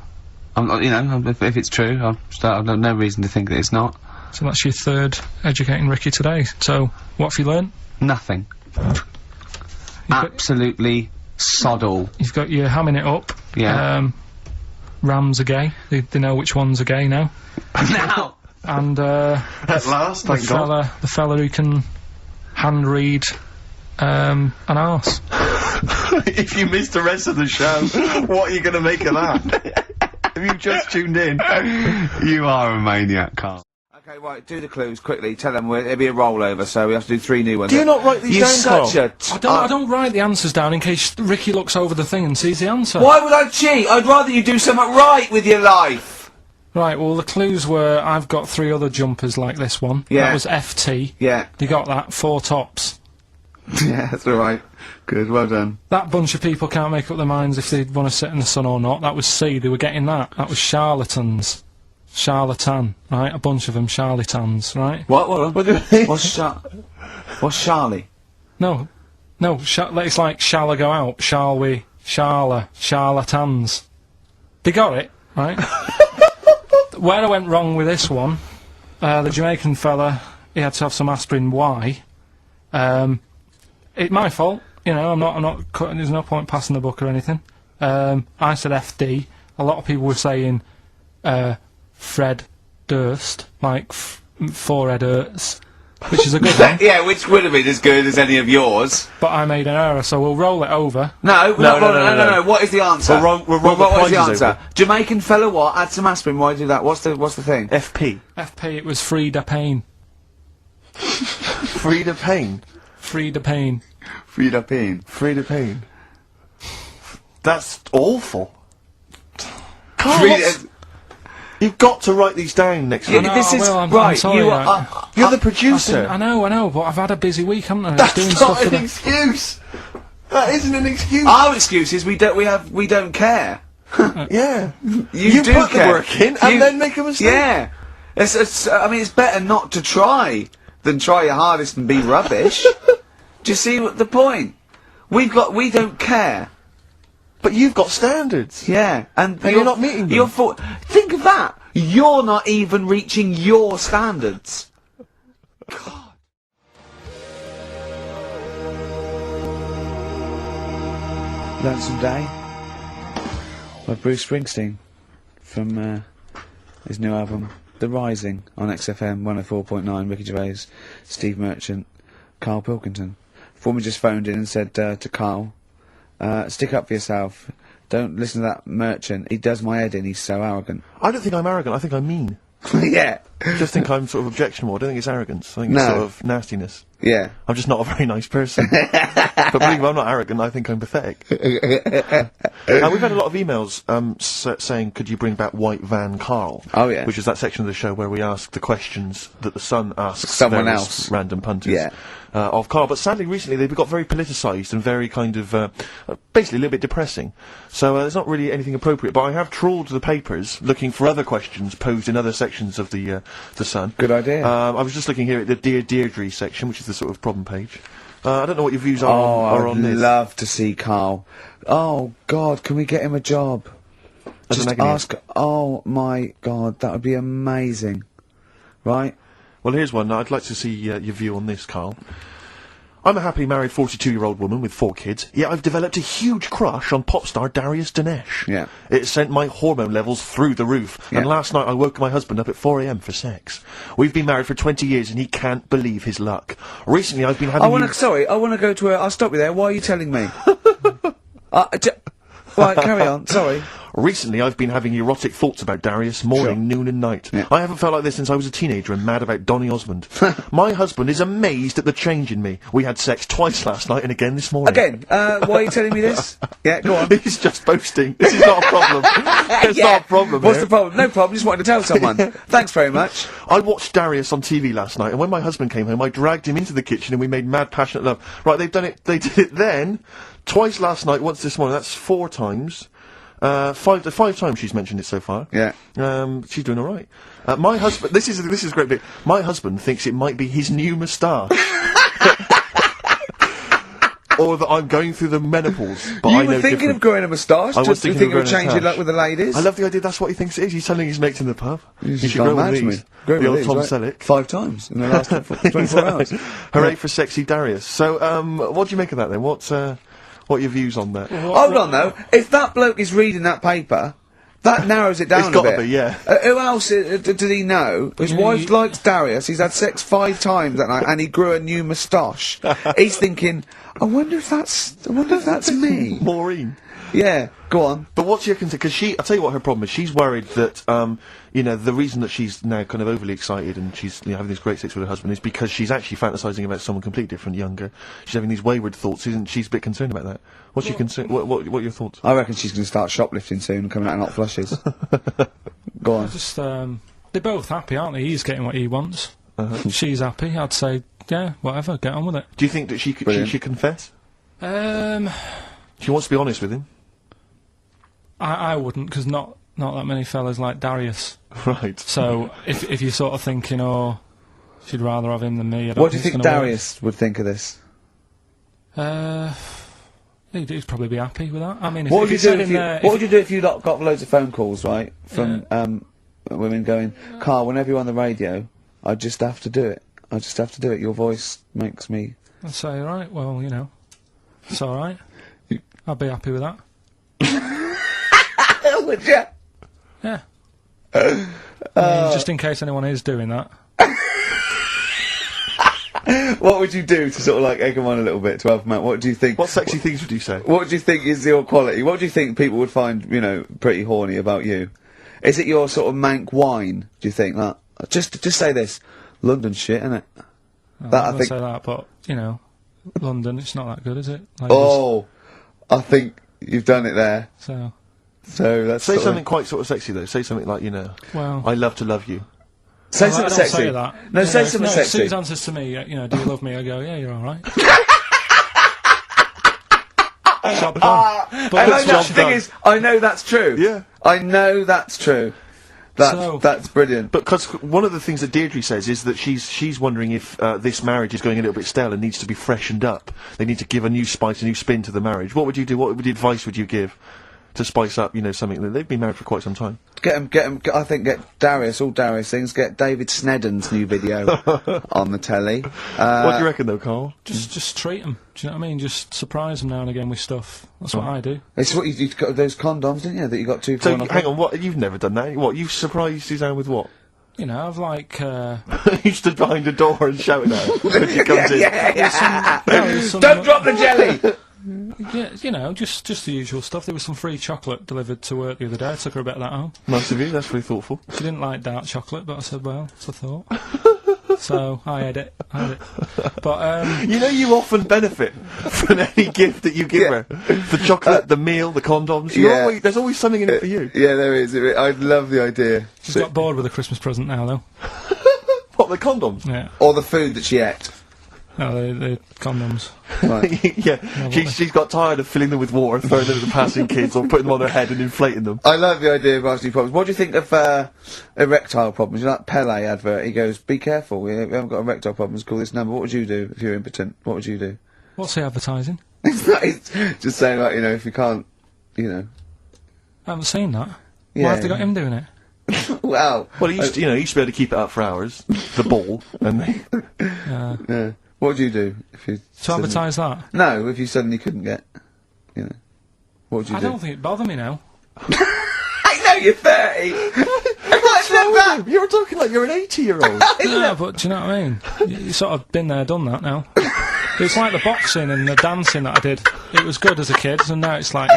You know, if it's true, I've no reason to think that it's not. So that's your third educating Ricky today. So what have you learned? Nothing. Absolutely Soddle. You've got your hamming it up. Yeah. Rams are gay. They know which ones are gay now. Now! And, At last, thank God. the fella who can hand read, an arse. If you missed the rest of the show, what are you going to make of that? Have you just tuned in? You are a maniac, Carl. Okay, right, do the clues quickly. Tell them it'll be a rollover, so we have to do 3 new ones. Do you not write these You're down, such Carl? a... I don't write the answers down in case Ricky looks over the thing and sees the answer. Why would I cheat? I'd rather you do something right with your life. Right, well, the clues were I've got 3 other jumpers like this one. Yeah. That was FT. Yeah. You got that? 4 tops. Yeah, that's alright. Good, well done. That bunch of people can't make up their minds if they want to sit in the sun or not. That was C. They were getting that. That was charlatans. Charlatan, right? A bunch of them charlatans, right? What do you mean? What's Charlie? No. It's like, shall I go out? Shall we? Charlatans. They got it, right? Where I went wrong with this one, the Jamaican fella, he had to have some aspirin. Why? It's my fault. You know, I'm not cutting, there's no point passing the buck or anything. I said FD. A lot of people were saying, Fred Durst, like forehead hurts, which is a good one. Yeah, which would have been as good as any of yours. But I made an error, so we'll roll it over. No. What is the answer? We'll roll the what is the prizes answer? over. Jamaican fella what? Add some aspirin, why do that? What's the thing? FP. FP, it was Frida Payne. Frida Payne. Frida Payne. Frida Payne. Frida Payne. That's awful. Carl, Frida... you've got to write these down next Yeah, week. No, this I is will, I'm right. sorry, You right. are. You're the producer. I know, but I've had a busy week, haven't I? That's doing not stuff for an the... excuse. That isn't an excuse. Our excuse is we don't care. Yeah. You do put care. the work in and then make a mistake. Yeah. I mean, it's better not to try than try your hardest and be rubbish. Do you see what the point? We don't care. But you've got standards. Yeah, and you're not meeting them. Think of that. You're not even reaching your standards. God. Lonesome Day by Bruce Springsteen from his new album The Rising on XFM 104.9. Ricky Gervais, Steve Merchant, Karl Pilkington. Foreman just phoned in and said to Karl, stick up for yourself. Don't listen to that Merchant. He does my head in. He's so arrogant. I don't think I'm arrogant. I think I'm mean. Yeah. I just think I'm sort of objectionable. I don't think it's arrogance. I think No. it's sort of nastiness. Yeah. I'm just not a very nice person. But believe me, I'm not arrogant. I think I'm pathetic. We've had a lot of emails saying, could you bring back White Van Karl? Oh, yeah. Which is that section of the show where we ask the questions that the Sun asks Someone various else. random punters. Yeah. Of Karl, but sadly recently they've got very politicised and very kind of, basically a little bit depressing. So there's not really anything appropriate, but I have trawled the papers looking for other questions posed in other sections of the Sun. Good idea. I was just looking here at the Dear Deirdre section, which is the sort of problem page. I don't know what your views are on this. I'd love to see Karl. Oh, God, can we get him a job? As Just an agony. ask... Oh, my God, that would be amazing. Right? Well, here's one. I'd like to see your view on this, Karl. I'm a happily married 42-year-old woman with 4 kids, yet I've developed a huge crush on pop star Darius Dinesh. Yeah. It sent my hormone levels through the roof, and last night I woke my husband up at 4 AM for sex. We've been married for 20 years and he can't believe his luck. Recently I've been having... I wanna go to a... I'll stop you there. Why are you telling me? Right, carry on. Sorry. Recently, I've been having erotic thoughts about Darius morning, noon and night. Yeah. I haven't felt like this since I was a teenager and mad about Donny Osmond. My husband is amazed at the change in me. We had sex twice last night and again this morning. Again, why are you telling me this? Yeah, go on. He's just boasting. This is not a problem. It's not a problem What's here. the problem? No problem, just wanted to tell someone. Thanks very much. I watched Darius on TV last night, and when my husband came home, I dragged him into the kitchen and we made mad, passionate love. Right, they did it then, twice last night, once this morning. That's 4 times. 5 times she's mentioned it so far. Yeah. She's doing alright. My husband, this is a great bit. My husband thinks it might be his new moustache. Or that I'm going through the menopause, but I You know were thinking different. of growing a moustache? I was Do you thinking think of it would growing a change your moustache. luck with the ladies? I love the idea, that's what he thinks it is. He's telling his mates in the pub. You should can't grow one of imagine these. me. Grow The one old of Tom these, right? Selleck. 5 times in the last 24 hours. Hooray for sexy Darius. So, what do you make of that then? What What are your views on that? Hold on, though. If that bloke is reading that paper, that narrows it down It's gotta a bit. be, yeah. Who else did he know? His wife likes Darius. He's had sex 5 times that night, and he grew a new moustache. He's thinking, I wonder if that's me. Maureen. Yeah, go on. But what's your concern? Because I'll tell you what her problem is. She's worried that, you know, the reason that she's now kind of overly excited and she's having this great sex with her husband is because she's actually fantasising about someone completely different, younger. She's having these wayward thoughts, isn't she's a bit concerned about that. What's your concern? What are your thoughts? I reckon she's going to start shoplifting soon and coming out in hot flushes. Go on. Just, they're both happy, aren't they? He's getting what he wants. She's happy. I'd say, yeah, whatever, get on with it. Do you think that she should confess? She wants to be honest with him. I wouldn't, because not that many fellas like Darius. Right. So, if you're sort of thinking, oh, she'd rather have him than me, I don't What do you think it's gonna Darius would think of this? He'd probably be happy with that. I mean, What would you do if you got loads of phone calls, right, from women going, Carl, whenever you're on the radio, I just have to do it. I just have to do it. Your voice makes me... I'd say, right, well, you know, it's alright. I'd be happy with that. Would you? Yeah. I mean, just in case anyone is doing that. What would you do to sort of like egg them on a little bit to help them out? What do you think? What sexy things would you say? What do you think is your quality? What do you think people would find, you know, pretty horny about you? Is it your sort of mank wine? Do you think that? Just say this, London shit, innit? I think say that, but you know, London, it's not that good, is it? Like oh, I think you've done it there. So that's say something quite sort of sexy though. Say something like, you know, well, I love to love you. Say well, something I don't sexy. say that. No, say something sexy. Sue's answers to me, you know, do you love me? I go, yeah, you're all right. Job done. And I know, the thing is, I know that's true. Yeah. I know that's true. That's brilliant. But because one of the things that Deirdre says is that she's wondering if this marriage is going a little bit stale and needs to be freshened up. They need to give a new spice, a new spin to the marriage. What would you do? What advice would you give to spice up, you know, something that they've been married for quite some time? Get him. I think get Darius, all Darius things. Get David Snedden's new video on the telly. What do you reckon, though, Carl? Just treat them. Do you know what I mean? Just surprise them now and again with stuff. That's what I do. It's what you got those condoms, didn't you? That you got 2 for So, 1 off. hang on, what? You've never done that? What? You've surprised Suzanne with what? You know, I've like, You stood behind a door and shouted at her when she comes in. Don't drop the jelly! yeah, you know, just the usual stuff. There was some free chocolate delivered to work the other day. I took her a bit of that home. Nice of you, that's really thoughtful. She didn't like dark chocolate, but I said, well, that's a thought. So, I had it. But, you know, you often benefit from any gift that you give her. The chocolate, the meal, the condoms. There's always something in it for you. Yeah, there is. I love the idea. She's got bored with a Christmas present now, though. What, the condoms? Yeah. Or the food that she ate. No, the condoms. Right. Yeah, she's got tired of filling them with water, throwing them at the passing kids, or putting them on her head and inflating them. I love the idea of asking problems. What do you think of erectile problems? You know that Pele advert? He goes, "Be careful, we haven't got erectile problems. Call this number." What would you do if you're impotent? What would you do? What's he advertising? It's just saying, like, you know, if you can't, you know. I haven't seen that. Yeah. Why have they got him doing it? Well, he used to, you know, he used to be able to keep it up for hours. The ball, and they... yeah. What would you do if you... To advertise that? No, if you suddenly couldn't get, you know. What would you do? I don't think it'd bother me now. I know you're 30! What's wrong with that? You were talking like you're an 80-year-old. Yeah, but do you know what I mean? You sort of been there, done that now. It's like the boxing and the dancing that I did. It was good as a kid, and now it's like,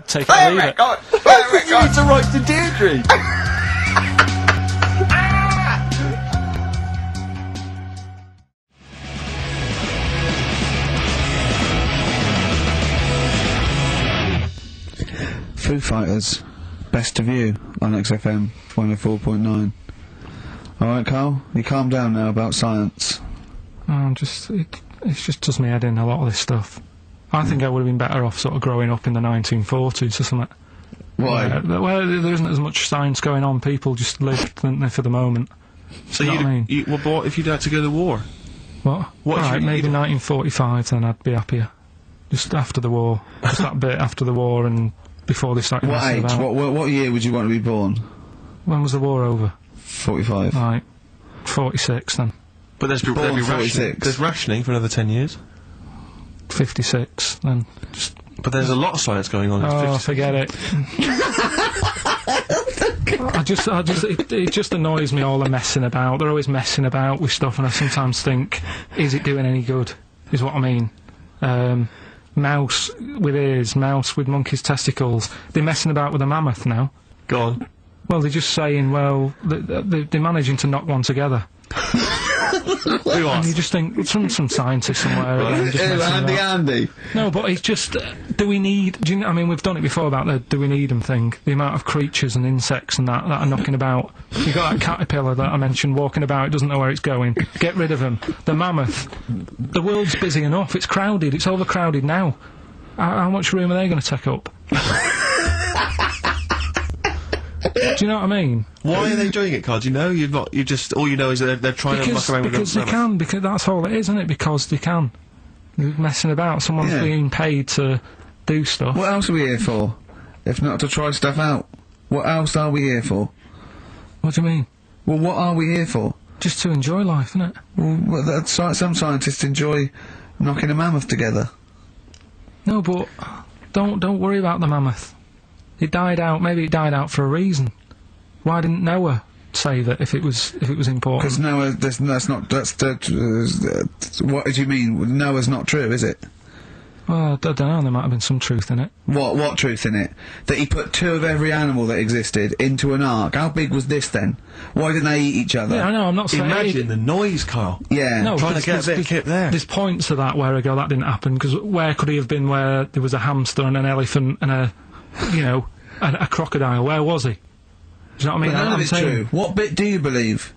take it or leave it. I think you need to write to Deirdre. Foo Fighters, Best of You on XFM 104.9. Alright, Carl, you calm down now about science. It just does me head in, a lot of this stuff. I think I would have been better off sort of growing up in the 1940s or something. Why? Well, there isn't as much science going on. People just live, don't they, for the moment. So you know what I mean? Well, but what if you'd had to go to war? What? Right, maybe 1945, then I'd be happier. Just after the war. Just that bit after the war and before they started What messing age? about. What year would you want to be born? When was the war over? 45. Right. 46, then. But there'd be rationing. There's rationing for another 10 years. 56, then. Just But there's a lot of science going on. Oh, forget it. It just annoys me, all the messing about. They're always messing about with stuff, and I sometimes think, is it doing any good? Is what I mean. Mouse with ears, mouse with monkey's testicles. They're messing about with a mammoth now. Go on. Well, they're just saying, well, they're managing to knock one together. Who are? And you just think, some scientist somewhere. Again, just messing about. Andy. No, but it's just, do we need, I mean, we've done it before about the do we need them thing. The amount of creatures and insects and that are knocking about. You got that caterpillar that I mentioned walking about, it doesn't know where it's going. Get rid of them. The mammoth. The world's busy enough, it's crowded, it's overcrowded now. How much room are they going to take up? Do you know what I mean? Why are they doing it, Carl? Do you know? All you know is that they're trying to muck around with because they can, because that's all it is, isn't it? Because they can. They're messing about. Someone's being paid to do stuff. What else are we here for? If not to try stuff out. What else are we here for? What do you mean? Well, what are we here for? Just to enjoy life, isn't it? Well, some scientists enjoy knocking a mammoth together. No, but don't worry about the mammoth. It died out. Maybe it died out for a reason. Why didn't Noah save it if it was important? Because Noah, what do you mean? Noah's not true, is it? Well, I don't know. There might have been some truth in it. What truth in it? That he put 2 of every animal that existed into an ark. How big was this then? Why didn't they eat each other? Yeah, I know. I'm not saying. Imagine the noise, Carl. Yeah. No, Trying to get a bit of kit there. There's points to that where I go, that didn't happen, because where could he have been where there was a hamster and an elephant and a crocodile? Where was he? Do you know what I mean? But none of I'm it's saying, true. What bit do you believe?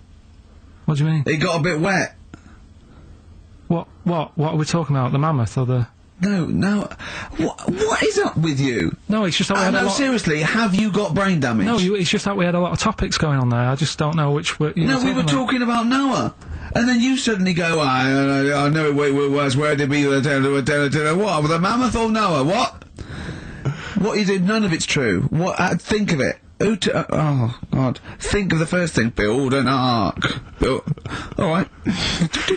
What do you mean? It got a bit wet. What are we talking about? The mammoth or the... No. What is up with you? No, it's just that we had a lot... seriously, have you got brain damage? No, it's just that we had a lot of topics going on there. I just don't know which... We were talking about Noah. And then you suddenly go, I know it was, where did we... What? The mammoth or Noah? What? What you did, none of it's true. What? Think of it. Oh, God. Think of the first thing. Build an ark. Alright.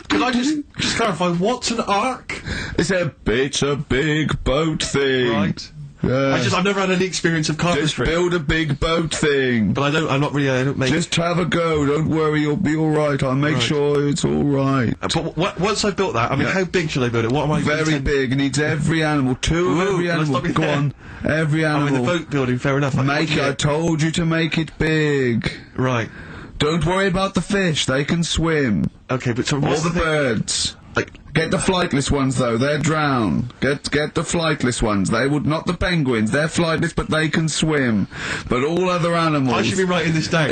Can I just clarify, what's an ark? It's a big boat thing. Right. I've never had any experience of carpentry. Just build a big boat thing. But I don't make... Just have a go, don't worry, you'll be alright, I'll make sure it's alright. But once I've built that, I mean, how big should I build it? What am I... Very big, it needs every animal, 2 of every animal, go on, every animal. I mean, the boat building, fair enough. I told you to make it big. Right. Don't worry about the fish, they can swim. Okay, but so all the birds. Get the flightless ones though, they're drowned. Get the flightless ones. They would not the penguins. They're flightless, but they can swim. But all other animals. I should be writing this down.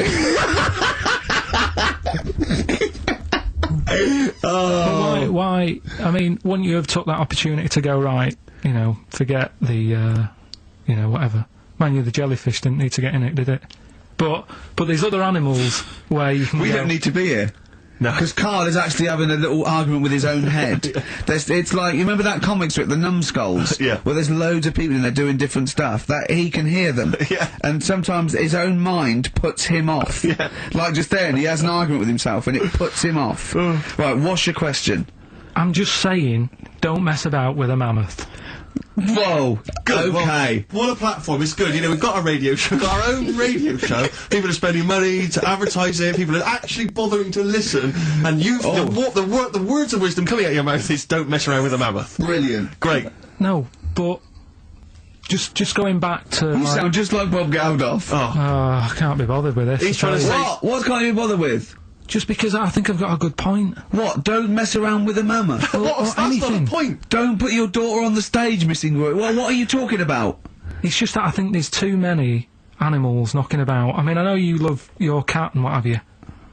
Why? I mean, wouldn't you have took that opportunity to go, right? You know, forget the, whatever. Man, the jellyfish didn't need to get in it, did it? But there's other animals where you can. We don't need to be here. No. Because Carl is actually having a little argument with his own head. It's like, you remember that comic strip, The Numbskulls? Yeah. Where there's loads of people in there doing different stuff, that he can hear them. Yeah. And sometimes his own mind puts him off. Yeah. Like just then, he has an argument with himself and it puts him off. Right, what's your question? I'm just saying, don't mess about with a mammoth. Whoa, good. Okay. Well, what a platform, it's good. You know, we've got a radio show, we've got our own radio show. People are spending money to advertise it, people are actually bothering to listen, and the words of wisdom coming out of your mouth is don't mess around with a mammoth. Brilliant. Great. No, but just going back to... You sound just like Bob Geldof. I can't be bothered with this. He's trying to say... What can't you be bothered with? Just because I think I've got a good point. What? Don't mess around with a mammoth? That's not the point. Don't put your daughter on the stage, Missing Word. What are you talking about? It's just that I think there's too many animals knocking about. I mean, I know you love your cat and what have you.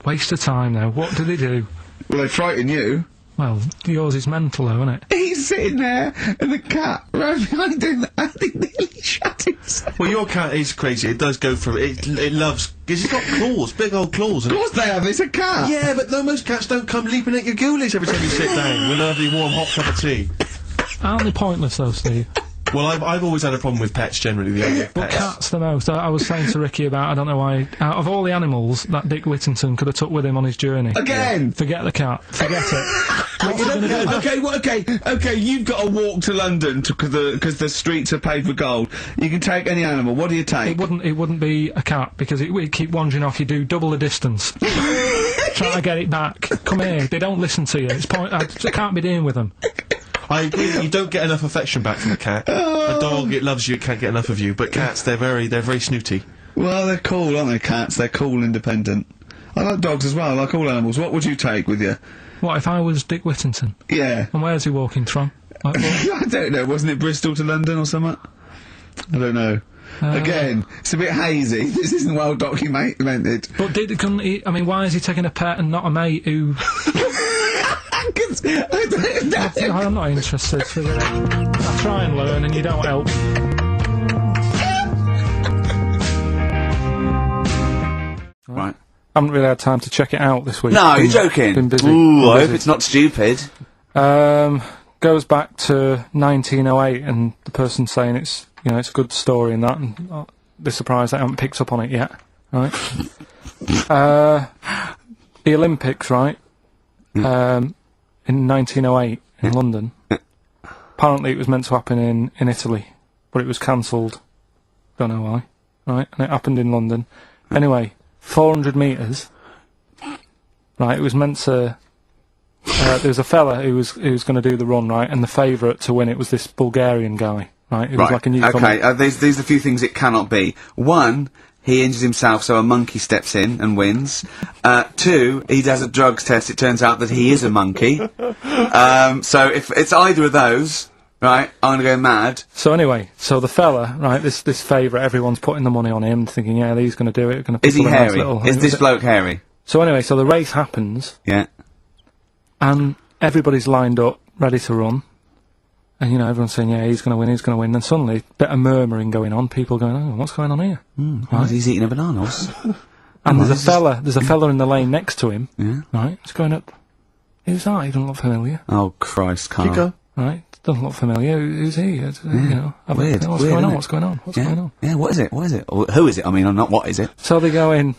Waste of time, though. What do they do? Well, they frighten you. Well, yours is mental, though, isn't it? He's sitting there, and the cat right behind him, and he nearly shut himself. Well, your cat is crazy. It does go for it. It loves... Because it's got claws, big old claws. Of course they have, it's a cat. Yeah, but no, most cats don't come leaping at your ghoulies every time you sit down with a lovely warm hot cup of tea. Aren't they pointless, though, Steve? Well, I've always had a problem with pets, generally, the idea of But pets. cats the most. I was saying to Ricky about, I don't know why, out of all the animals that Dick Whittington could have took with him on his journey... Again! Forget the cat. Forget it. Okay, you've got to walk to London because the streets are paved with gold. You can take any animal. What do you take? It wouldn't be a cat because it would keep wandering off. You do double the distance. Try to get it back. Come here. They don't listen to you. I can't be dealing with them. I agree. You don't get enough affection back from a cat. A dog, it loves you, it can't get enough of you. But cats, they're very snooty. Well, they're cool, aren't they, cats? They're cool, independent. I like dogs as well. I like all animals. What would you take with you? What if I was Dick Whittington? Yeah. And where's he walking from? Like, I don't know. Wasn't it Bristol to London or something? I don't know. Again, it's a bit hazy. This isn't well documented. But couldn't he? I mean, why is he taking a pet and not a mate who? I'm not interested. I try and learn, and you don't help. Right. I haven't really had time to check it out this week. No, you're joking. Been busy. Ooh, I hope it's not stupid. Goes back to 1908, and the person saying it's a good story and that, and they're surprised I haven't picked up on it yet. Right. The Olympics, right? In 1908 in London. Apparently, it was meant to happen in Italy, but it was cancelled. Don't know why. Right, and it happened in London. Anyway. 400 metres. Right, it was meant to. There was a fella who was going to do the run, right, and the favourite to win it was this Bulgarian guy, right? It was like a newcomer. Okay, these are a few things it cannot be. One, he injures himself, so a monkey steps in and wins. Two, he does a drugs test. It turns out that he is a monkey. So if it's either of those. Right, I'm gonna go mad. So anyway, the fella, right, this favourite, everyone's putting the money on him, thinking, yeah, he's gonna do it, gonna. Is he hairy? Is this bloke hairy? So anyway, the race happens. Yeah. And everybody's lined up, ready to run. And, everyone's saying, yeah, he's gonna win. And suddenly, a bit of murmuring going on, people going, oh, what's going on here? Right. He's eating a bananas. And there's a fella in the lane next to him. Yeah. Right, he's going up. Who's that? He doesn't look familiar. Oh, Christ, Carl. Keep going. Right. Doesn't look familiar. Who's he? Weird. What's going on? What's going on? What's going on? Yeah, what is it? Or who is it? I mean, not what is it? So they go in.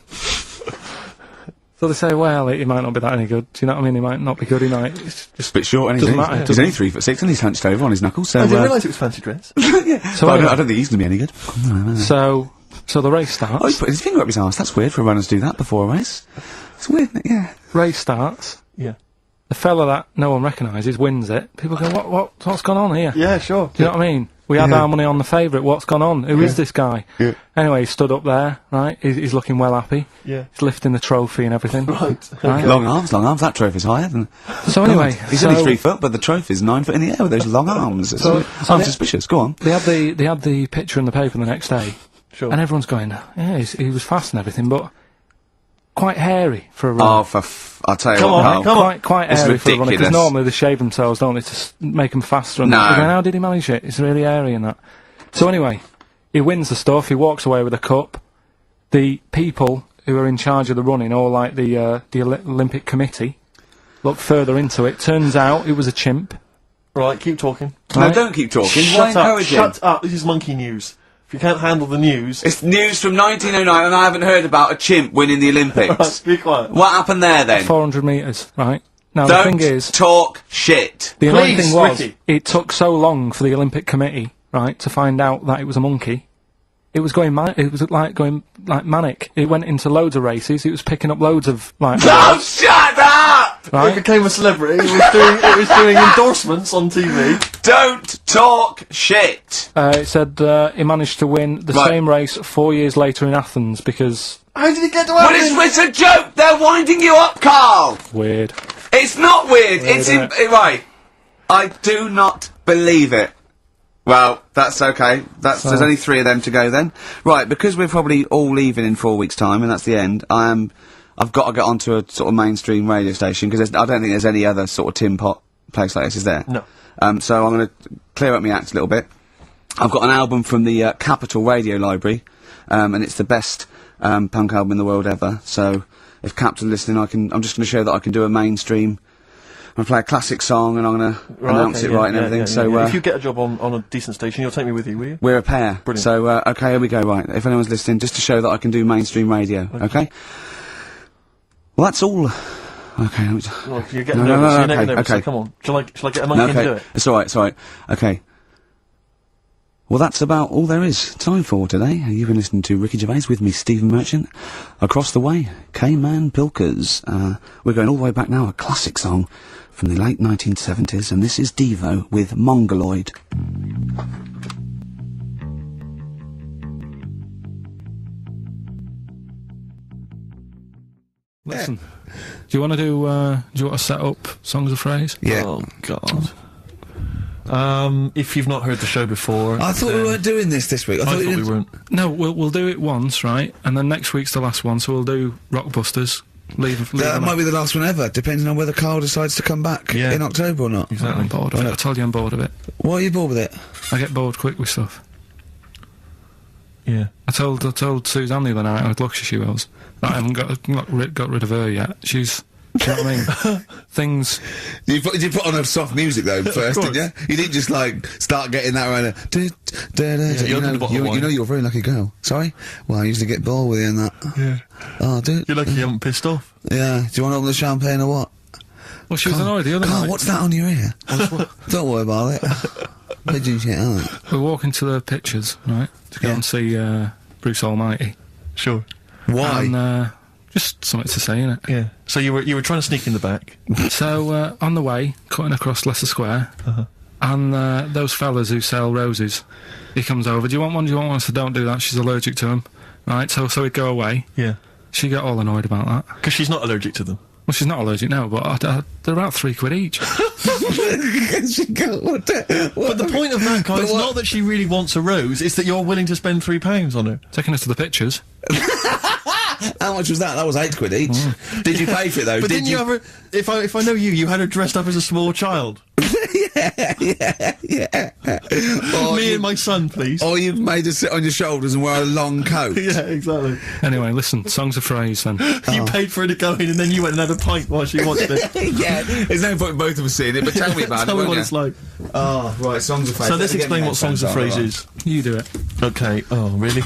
So they say, well, he might not be that any good. Do you know what I mean? He might not be good. He might. It's just a bit short, and doesn't matter. He's only 3'6", and he's hunched over on his knuckles. So I didn't realise it was fancy dress. Yeah. So I don't think he's going to be any good. So the race starts. Oh, he's put his finger up his arse. That's weird for runners to do that before a race. It's weird, isn't it? Yeah. Race starts. Yeah. The fella that no one recognises wins it. People go, what's gone on here? Yeah, sure. Do you know what I mean? We had our money on the favourite. What's gone on? Who is this guy? Yeah. Anyway, he stood up there, right? He's looking well happy. Yeah. He's lifting the trophy and everything. Right. Right? Long arms. That trophy's higher than... So anyway... He's only 3 foot, but the trophy's 9 foot in the air with those long arms. I'm suspicious. Go on. They had the picture in the paper the next day. Sure. And everyone's going, yeah, he was fast and everything, but... quite hairy for a runner. Oh, I'll tell you Come what, on, Carl. Quite It's hairy for a runner, because ridiculous. normally they shave themselves, don't they, to make them faster. And No. they're going, how did he manage it? It's really hairy and that. So anyway, he wins the stuff, he walks away with a cup. The people who are in charge of the running, or like the Olympic Committee, look further into it. Turns out it was a chimp. Right, keep talking. No, Right. don't keep talking. Why Shut up, encourage him? shut up. This is monkey news. If you can't handle the news... It's news from 1909, and I haven't heard about a chimp winning the Olympics. Right, be quiet. What happened there, then? 400 metres, right? Now Don't the thing is... talk shit. The annoying Please, thing was, Ricky. it took so long for the Olympic Committee, right, to find out that it was a monkey. It was going going manic. It went into loads of races. It was picking up loads of like. Oh, shut up! It Right? became a celebrity. It was doing endorsements on TV. Don't talk shit. It said he managed to win the Right. same race 4 years later in Athens because How did he get to Well, Athens? it's a joke. They're winding you up, Carl. weird. It's not weird. Weird, It's isn't right. I do not believe it. Well, that's okay. There's only 3 of them to go then. Right, because we're probably all leaving in 4 weeks' time, and that's the end. I've got to get onto a sort of mainstream radio station because I don't think there's any other sort of tin pot place like this, is there? No. So I'm going to clear up my act a little bit. I've got an album from the Capital Radio Library, and it's the best punk album in the world ever. So if Capital are listening, I'm just going to show that I can do a mainstream. I'm going to play a classic song and I'm going to announce it right and everything. So if you get a job on a decent station, you'll take me with you, will you? we're a pair. Brilliant. So okay, here we go. Right, if anyone's listening, just to show that I can do mainstream radio. Okay. Well, that's all Okay. Oh, you're getting nervous. You're getting nervous. Okay. So come on. Shall I get a monkey and do it? It's alright. Okay. Well, that's about all there is time for today. You've been listening to Ricky Gervais with me, Stephen Merchant. Across the way, K-Man Pilkers. We're going all the way back now, a classic song from the late 1970s, and this is Devo with Mongoloid. Listen, do you want to set up Songs of Phrase? Yeah. Oh, God. If you've not heard the show before... I thought we weren't doing this week. I thought we weren't. No, we'll do it once, right? And then next week's the last one, so we'll do Rockbusters. Leave That might be the last one ever, depending on whether Carl decides to come back Yeah. in October or not. Exactly. I'm bored of it. I told you I'm bored of it. Why are you bored with it? I get bored quick with stuff. Yeah. I told Suzanne the other night how lucky she was that I haven't got rid of her yet. She's... Do you know what I mean? Things... You put on a soft music though first, didn't you? You didn't just like start getting that around. You know you're a very lucky girl. Sorry? Well, I usually get bored with you and that. Yeah. Oh, dude. You're lucky you haven't pissed off. Yeah. Do you want to open the champagne or what? Well, she was annoyed the other Carl, night. what's that on your ear? Don't worry about it. Pigeon shit, aren't it? We're walking to the pictures, right? To go and see Bruce Almighty. Sure. Why? And just something to say, innit? Yeah. So you were trying to sneak in the back. So on the way, cutting across Leicester Square, and those fellas who sell roses, he comes over. Do you want one? Do you want one? I said, don't do that. She's allergic to them. Right. So he'd go away. Yeah. She got all annoyed about that. Because she's not allergic to them. Well, she's not allergic now, but they're about £3 each. But the point of that, Carl, is not that she really wants a rose, it's that you're willing to spend £3 on her. Taking us to the pictures. How much was that? That was £8 each. Did you pay for it though? But didn't you ever... If I know you had her dressed up as a small child. yeah. Me and my son, please. Or you've made her sit on your shoulders and wear a long coat. Yeah, exactly. Anyway, listen, Songs of Phrase then. You paid for her to go in and then you went and had a pint while she watched it. Yeah, there's no point in both of us seeing it, but tell me about Tell it, me what won't it's you? like. Oh, right, Songs of Phrase. So let's explain what Songs of Phrase is. You do it. Okay, oh, really?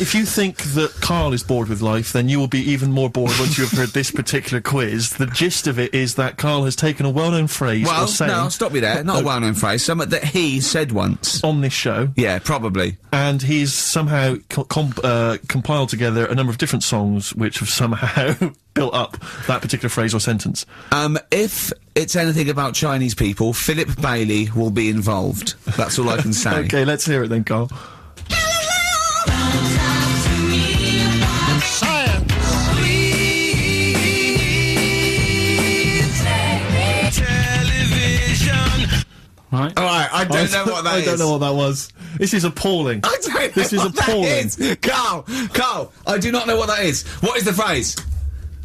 If you think that Carl is bored with life, then you will be even more bored once you have heard this particular quiz. The gist of it is that Carl has taken a well-known phrase or saying... no, stop you there. Not a well-known phrase. Something that he said once. On this show. Yeah, probably. And he's somehow compiled together a number of different songs which have somehow built up that particular phrase or sentence. If it's anything about Chinese people, Philip Bailey will be involved. That's all I can say. Okay, let's hear it then, Carl. Right. Alright, I don't know what that is. I don't know what that was. This is appalling. I don't know This is what appalling. that is. Carl, I do not know what that is. What is the phrase?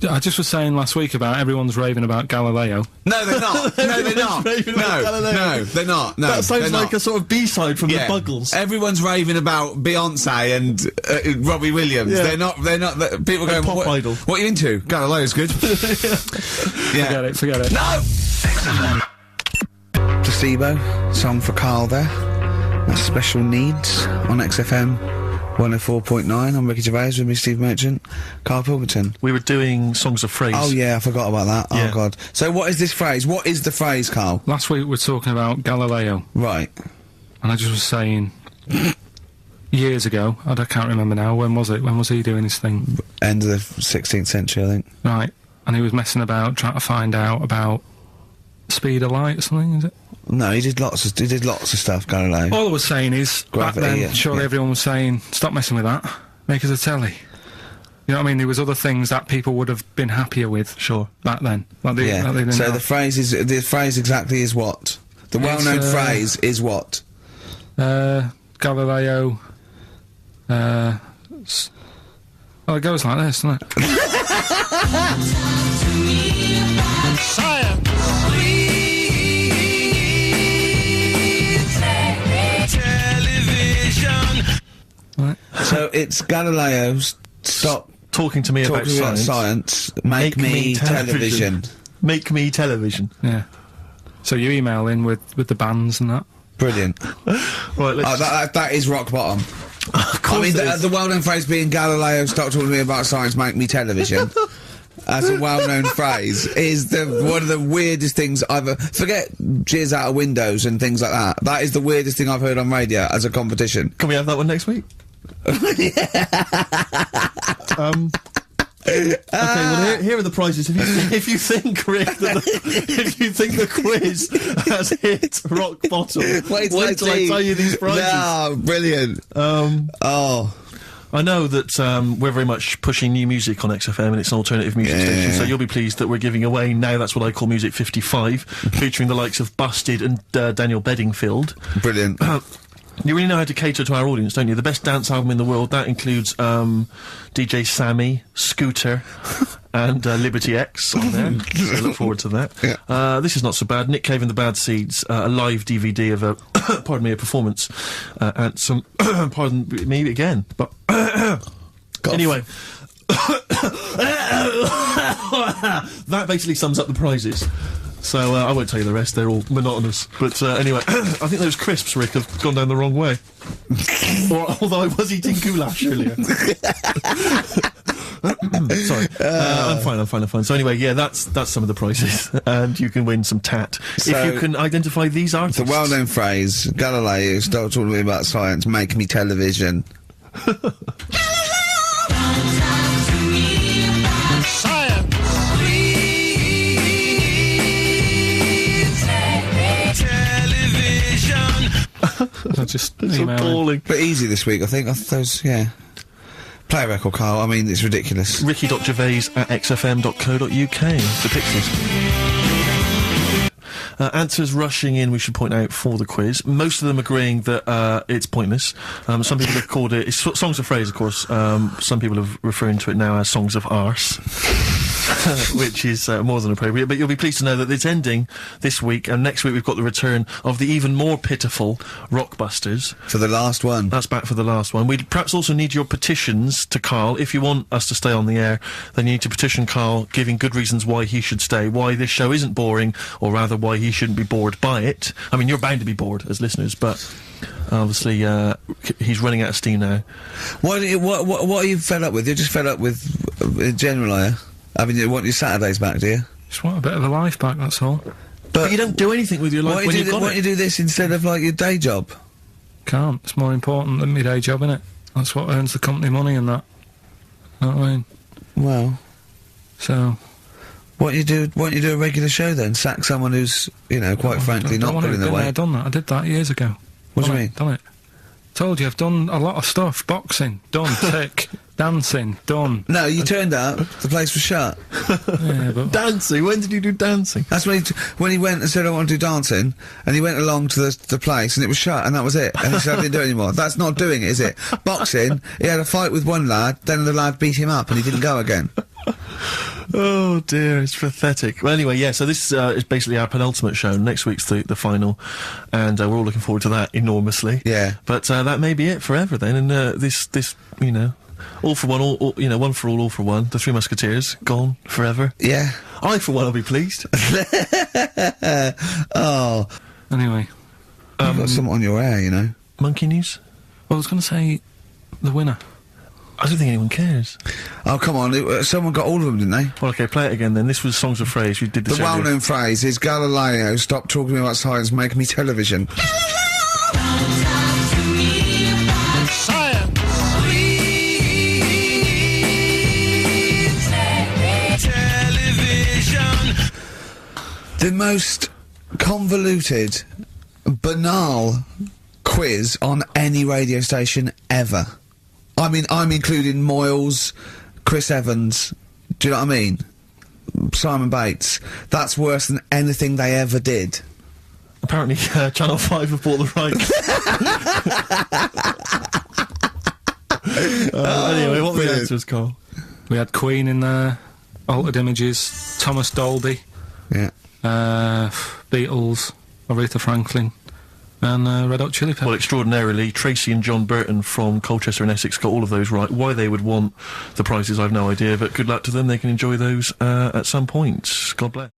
I just was saying last week about everyone's raving about Galileo. No, they're not. No, they're not. raving about Galileo. No, they're not. No, That sounds they're like not. a sort of B-side from the Buggles. Everyone's raving about Beyonce and Robbie Williams. Yeah. They're not. People going. pop what, idol. What are you into? Galileo's good. Yeah. Forget it. No. Placebo song for Carl there. That's Special Needs on XFM 104.9. I'm Ricky Gervais with me, Steve Merchant. Karl Pilkington. We were doing Songs of Phrase. Oh yeah, I forgot about that. Yeah. Oh god. So what is this phrase? What is the phrase, Carl? Last week we were talking about Galileo, Right. and I just was saying years ago, I can't remember now, when was it? When was he doing his thing? End of the 16th century, I think. Right, and he was messing about, trying to find out about speed of light or something, is it? No, he did lots of stuff, Galileo. All I was saying is, Gravity, back then, yeah, surely yeah. everyone was saying, stop messing with that, make us a telly. You know what I mean? There was other things that people would have been happier with. Sure. Back then. Like they, Yeah. like they didn't So have. the phrase exactly is what? The well-known phrase is what? Galileo, well, it goes like this, doesn't it? Right. So it's Galileo's stop Talking to me about talking about science. science. Make me television. Make me television. Yeah. So you email in with the bands and that. Brilliant. Right, let's... That is rock bottom. of course I mean, it is. the well-known phrase being Galileo, stop talking to me about science, make me television. as a well-known phrase is one of the weirdest things I've forget jizz out of windows and things like that. That is the weirdest thing I've heard on radio as a competition. Can we have that one next week? Okay, well here are the prizes. If you think, Rick, if you think the quiz has hit rock bottom, wait till I tell you these prizes. No, brilliant. I know that we're very much pushing new music on XFM, and it's an alternative music station, so you'll be pleased that we're giving away now, that's what I call Music 55, featuring the likes of Busted and Daniel Bedingfield. Brilliant. You really know how to cater to our audience, don't you? The best dance album in the world, that includes DJ Sammy, Scooter, and Liberty X on there. So I look forward to that. Yeah. This is not so bad. Nick Cave and the Bad Seeds, a live DVD of a, pardon me, a performance, and some, pardon me again, but anyway. That basically sums up the prizes. So, I won't tell you the rest, they're all monotonous. But, anyway, I think those crisps, Rick, have gone down the wrong way. Although I was eating goulash earlier. Sorry. I'm fine. So anyway, yeah, that's some of the prizes. And you can win some tat. So, if you can identify these artists. The well-known phrase, Galileo, stop talking to me about science, make me television. Just it's appalling. But easy this week, I think. Those, yeah. Play a record, Carl. I mean, it's ridiculous. Ricky.gervais@xfm.co.uk for pictures. Answers rushing in, we should point out, for the quiz. Most of them agreeing that it's pointless. Some people have called it... It's songs of phrase, of course. Some people are referring to it now as songs of arse. Which is more than appropriate. But you'll be pleased to know that it's ending this week, and next week we've got the return of the even more pitiful Rockbusters. For the last one. That's back for the last one. We'd perhaps also need your petitions to Karl. If you want us to stay on the air, then you need to petition Karl, giving good reasons why he should stay, why this show isn't boring, or rather why he shouldn't be bored by it. I mean, you're bound to be bored as listeners, but obviously he's running out of steam now. What are you fed up with? You're just fed up with in general, are you? I mean, you want your Saturdays back, do you? Just want a bit of a life back, that's all. But you don't do anything with your life when you've got it. Why don't you do this instead of, like, your day job? Can't. It's more important than my day job, innit? That's what earns the company money and that. Know what I mean? Well... So... Why don't you do a regular show then? Sack someone who's, you know, quite frankly not putting in the way. I've done that. I did that years ago. What do you mean? Done it. Told you, I've done a lot of stuff. Boxing, done. Tick. Dancing, done. No, you turned up, the place was shut. Yeah, but... Dancing? When did you do dancing? That's when he went and said, I want to do dancing, and he went along to the place, and it was shut, and that was it. And he said, I didn't do it anymore. That's not doing it, is it? Boxing, he had a fight with one lad, then the lad beat him up, and he didn't go again. Oh dear, it's pathetic. Well, anyway, yeah, so this is basically our penultimate show. Next week's the final, and we're all looking forward to that enormously. Yeah. But that may be it forever then, and this, you know, all for one, all, you know, one for all for one. The Three Musketeers, gone forever. Yeah. I, for one, will be pleased. Oh. Anyway. You've got something on your hair, you know. Monkey news? Well, I was going to say the winner. I don't think anyone cares. Oh, come on, someone got all of them, didn't they? Well, okay, play it again then. This was Songs of Phrase. We did this The earlier. well-known phrase is, Galileo, stop talking about science, make me television. The most convoluted, banal quiz on any radio station ever. I mean, I'm including Moyles, Chris Evans, do you know what I mean? Simon Bates. That's worse than anything they ever did. Apparently, Channel 5 have bought the rights. Anyway, what were the answers, Carl? We had Queen in there, Altered Images, Thomas Dolby, Yeah. Beatles, Aretha Franklin, and Red Hot Chili Peppers. Well, extraordinarily, Tracy and John Burton from Colchester and Essex got all of those right. Why they would want the prizes, I've no idea, but good luck to them. They can enjoy those at some point. God bless.